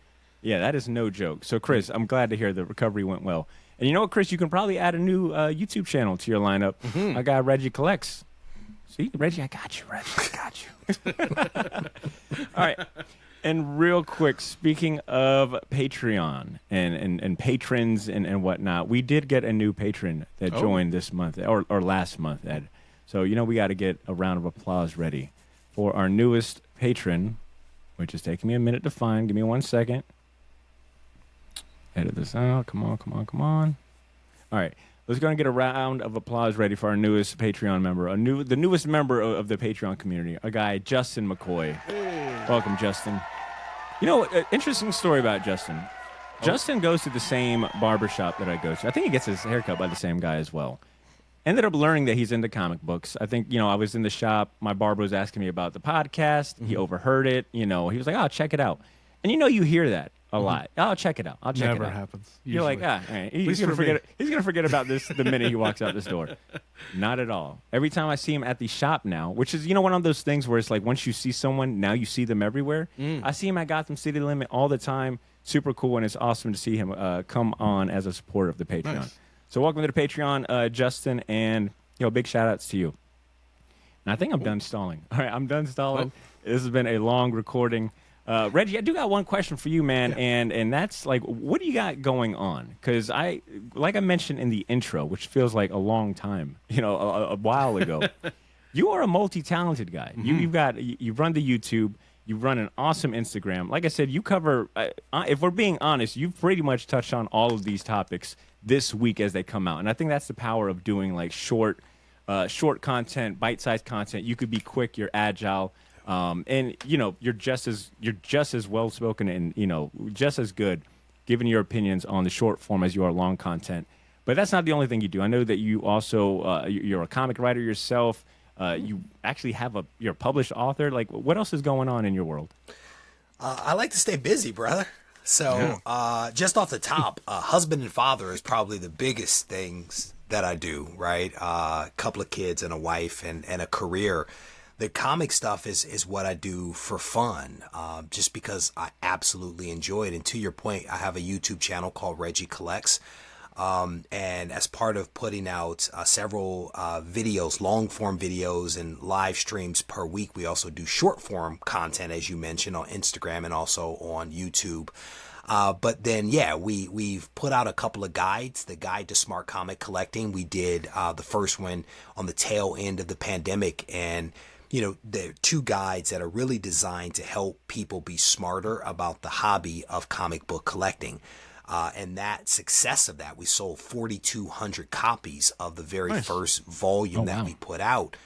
Yeah, that is no joke. So, Chris, I'm glad to hear the recovery went well. And you know what, Chris? You can probably add a new YouTube channel to your lineup. I got Regie Collects. See, Reggie, I got you, Reggie. I got you. All right. And real quick, speaking of Patreon and patrons and whatnot, we did get a new patron that joined this month or last month, Ed. So, we got to get a round of applause ready for our newest patron, which is taking me a minute to find. Give me 1 second. Edit this out. Come on. All right. Let's go and get a round of applause ready for our newest Patreon member, the newest member of the Patreon community, a guy, Justin McCoy. Hey. Welcome, Justin. Interesting story about Justin. Justin goes to the same barbershop that I go to. I think he gets his haircut by the same guy as well. Ended up learning that he's into comic books. I think, I was in the shop. My barber was asking me about the podcast. He overheard it. He was like, check it out. And you hear that a lot. Oh, check it out. I'll check it out. Never happens. You're like, all right. He's going to forget about this the minute he walks out this door. Not at all. Every time I see him at the shop now, which is, one of those things where it's like once you see someone, now you see them everywhere. I see him at Gotham City Limit all the time. Super cool, and it's awesome to see him come on as a supporter of the Patreon. Nice. So welcome to the Patreon, Justin, and big shout-outs to you. And I think I'm done stalling. All right, I'm done stalling. This has been a long recording. Reggie, I do got one question for you, man, and that's like, what do you got going on? Because like I mentioned in the intro, which feels like a long time, a while ago, you are a multi-talented guy. You run the YouTube, you run an awesome Instagram. Like I said, you cover. If we're being honest, you've pretty much touched on all of these topics this week as they come out, and I think that's the power of doing like short content, bite-sized content. You could be quick, you're agile. And you're just as well spoken and just as good giving your opinions on the short form as you are long content. But that's not the only thing you do. I know that you also you're a comic writer yourself. You actually you're a published author. Like, what else is going on in your world? I like to stay busy, brother. So just off the top, husband and father is probably the biggest things that I do. Right, a couple of kids and a wife and a career. The comic stuff is what I do for fun, just because I absolutely enjoy it. And to your point, I have a YouTube channel called Regie Collects. And as part of putting out several videos, long form videos and live streams per week, we also do short form content, as you mentioned, on Instagram and also on YouTube. But then, we've put out a couple of guides. The Guide to Smart Comic Collecting. We did the first one on the tail end of the pandemic, and there are two guides that are really designed to help people be smarter about the hobby of comic book collecting. And that success of that, we sold 4,200 copies of the very first volume that we put out.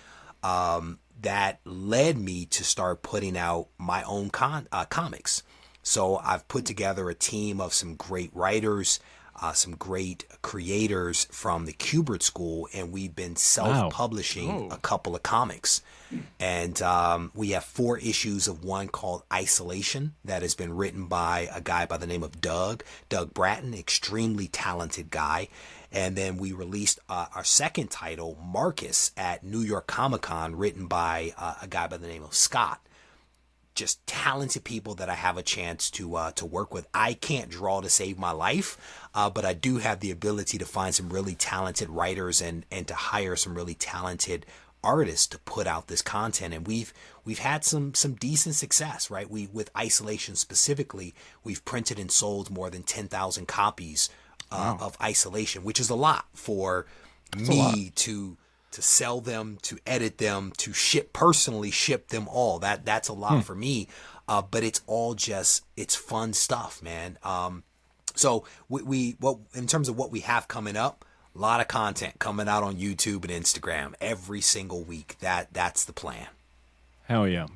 That led me to start putting out my own comics. So I've put together a team of some great writers, some great creators from the Kubert School, and we've been self-publishing a couple of comics. And we have 4 issues of one called Isolation that has been written by a guy by the name of Doug Bratton, extremely talented guy. And then we released our second title, Marcus, at New York Comic Con, written by a guy by the name of Scott. Just talented people that I have a chance to work with. I can't draw to save my life, but I do have the ability to find some really talented writers and to hire some really talented artists to put out this content. And we've had some decent success, right? With Isolation specifically, we've printed and sold more than 10,000 copies of Isolation, which is a lot for me to sell them, to edit them, to personally ship them all. That's a lot for me. But it's all it's fun stuff, man. So we in terms of what we have coming up, a lot of content coming out on YouTube and Instagram every single week. That's the plan. Hell yeah.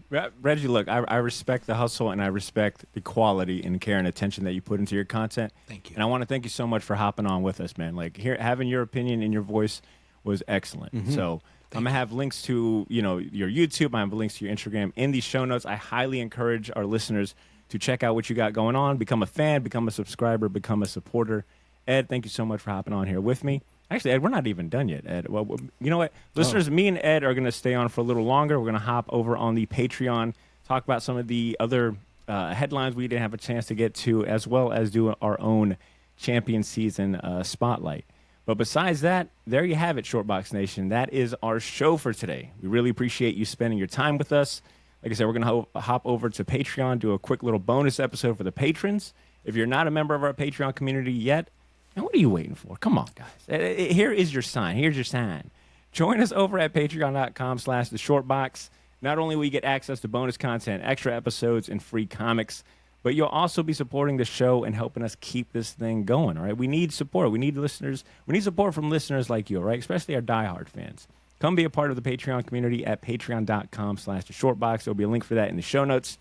Reggie, look, I respect the hustle and I respect the quality and care and attention that you put into your content. Thank you. And I want to thank you so much for hopping on with us, man. Like, having your opinion and your voice was excellent. So I'm going to have links to, your YouTube. I have links to your Instagram in the show notes. I highly encourage our listeners to check out what you got going on, become a fan, become a subscriber, become a supporter. Ed, thank you so much for hopping on here with me. Actually, Ed, we're not even done yet, Ed. Well, you know what? Listeners, me and Ed are going to stay on for a little longer. We're going to hop over on the Patreon, talk about some of the other headlines we didn't have a chance to get to, as well as do our own champion season spotlight. But besides that, there you have it, Shortbox Nation. That is our show for today. We really appreciate you spending your time with us. Like I said, we're going to hop over to Patreon, do a quick little bonus episode for the patrons. If you're not a member of our Patreon community yet, now what are you waiting for? Come on, guys. Here is your sign. Here's your sign. Join us over at patreon.com/theshortbox. Not only will you get access to bonus content, extra episodes, and free comics, but you'll also be supporting the show and helping us keep this thing going, all right? We need support. We need listeners. We need support from listeners like you, all right? Especially our diehard fans. Come be a part of the Patreon community at patreon.com/theshortbox. There'll be a link for that in the show notes.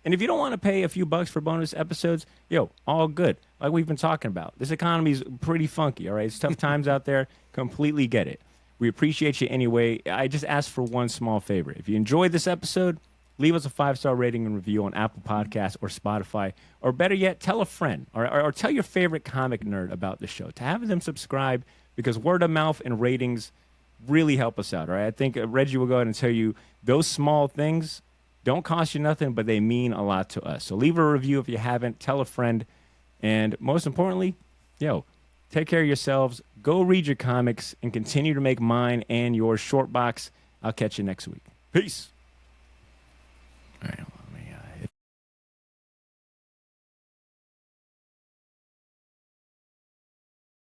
And if you don't want to pay a few bucks for bonus episodes, all good. Like we've been talking about. This economy is pretty funky, all right? It's tough times out there. Completely get it. We appreciate you anyway. I just ask for one small favor. If you enjoyed this episode, leave us a 5-star rating and review on Apple Podcasts or Spotify. Or better yet, tell a friend or tell your favorite comic nerd about the show. To have them subscribe, because word of mouth and ratings really help us out, all right? I think Reggie will go ahead and tell you those small things don't cost you nothing, but they mean a lot to us. So leave a review if you haven't. Tell a friend. And most importantly, take care of yourselves. Go read your comics and continue to make mine and your Shortbox. I'll catch you next week. Peace.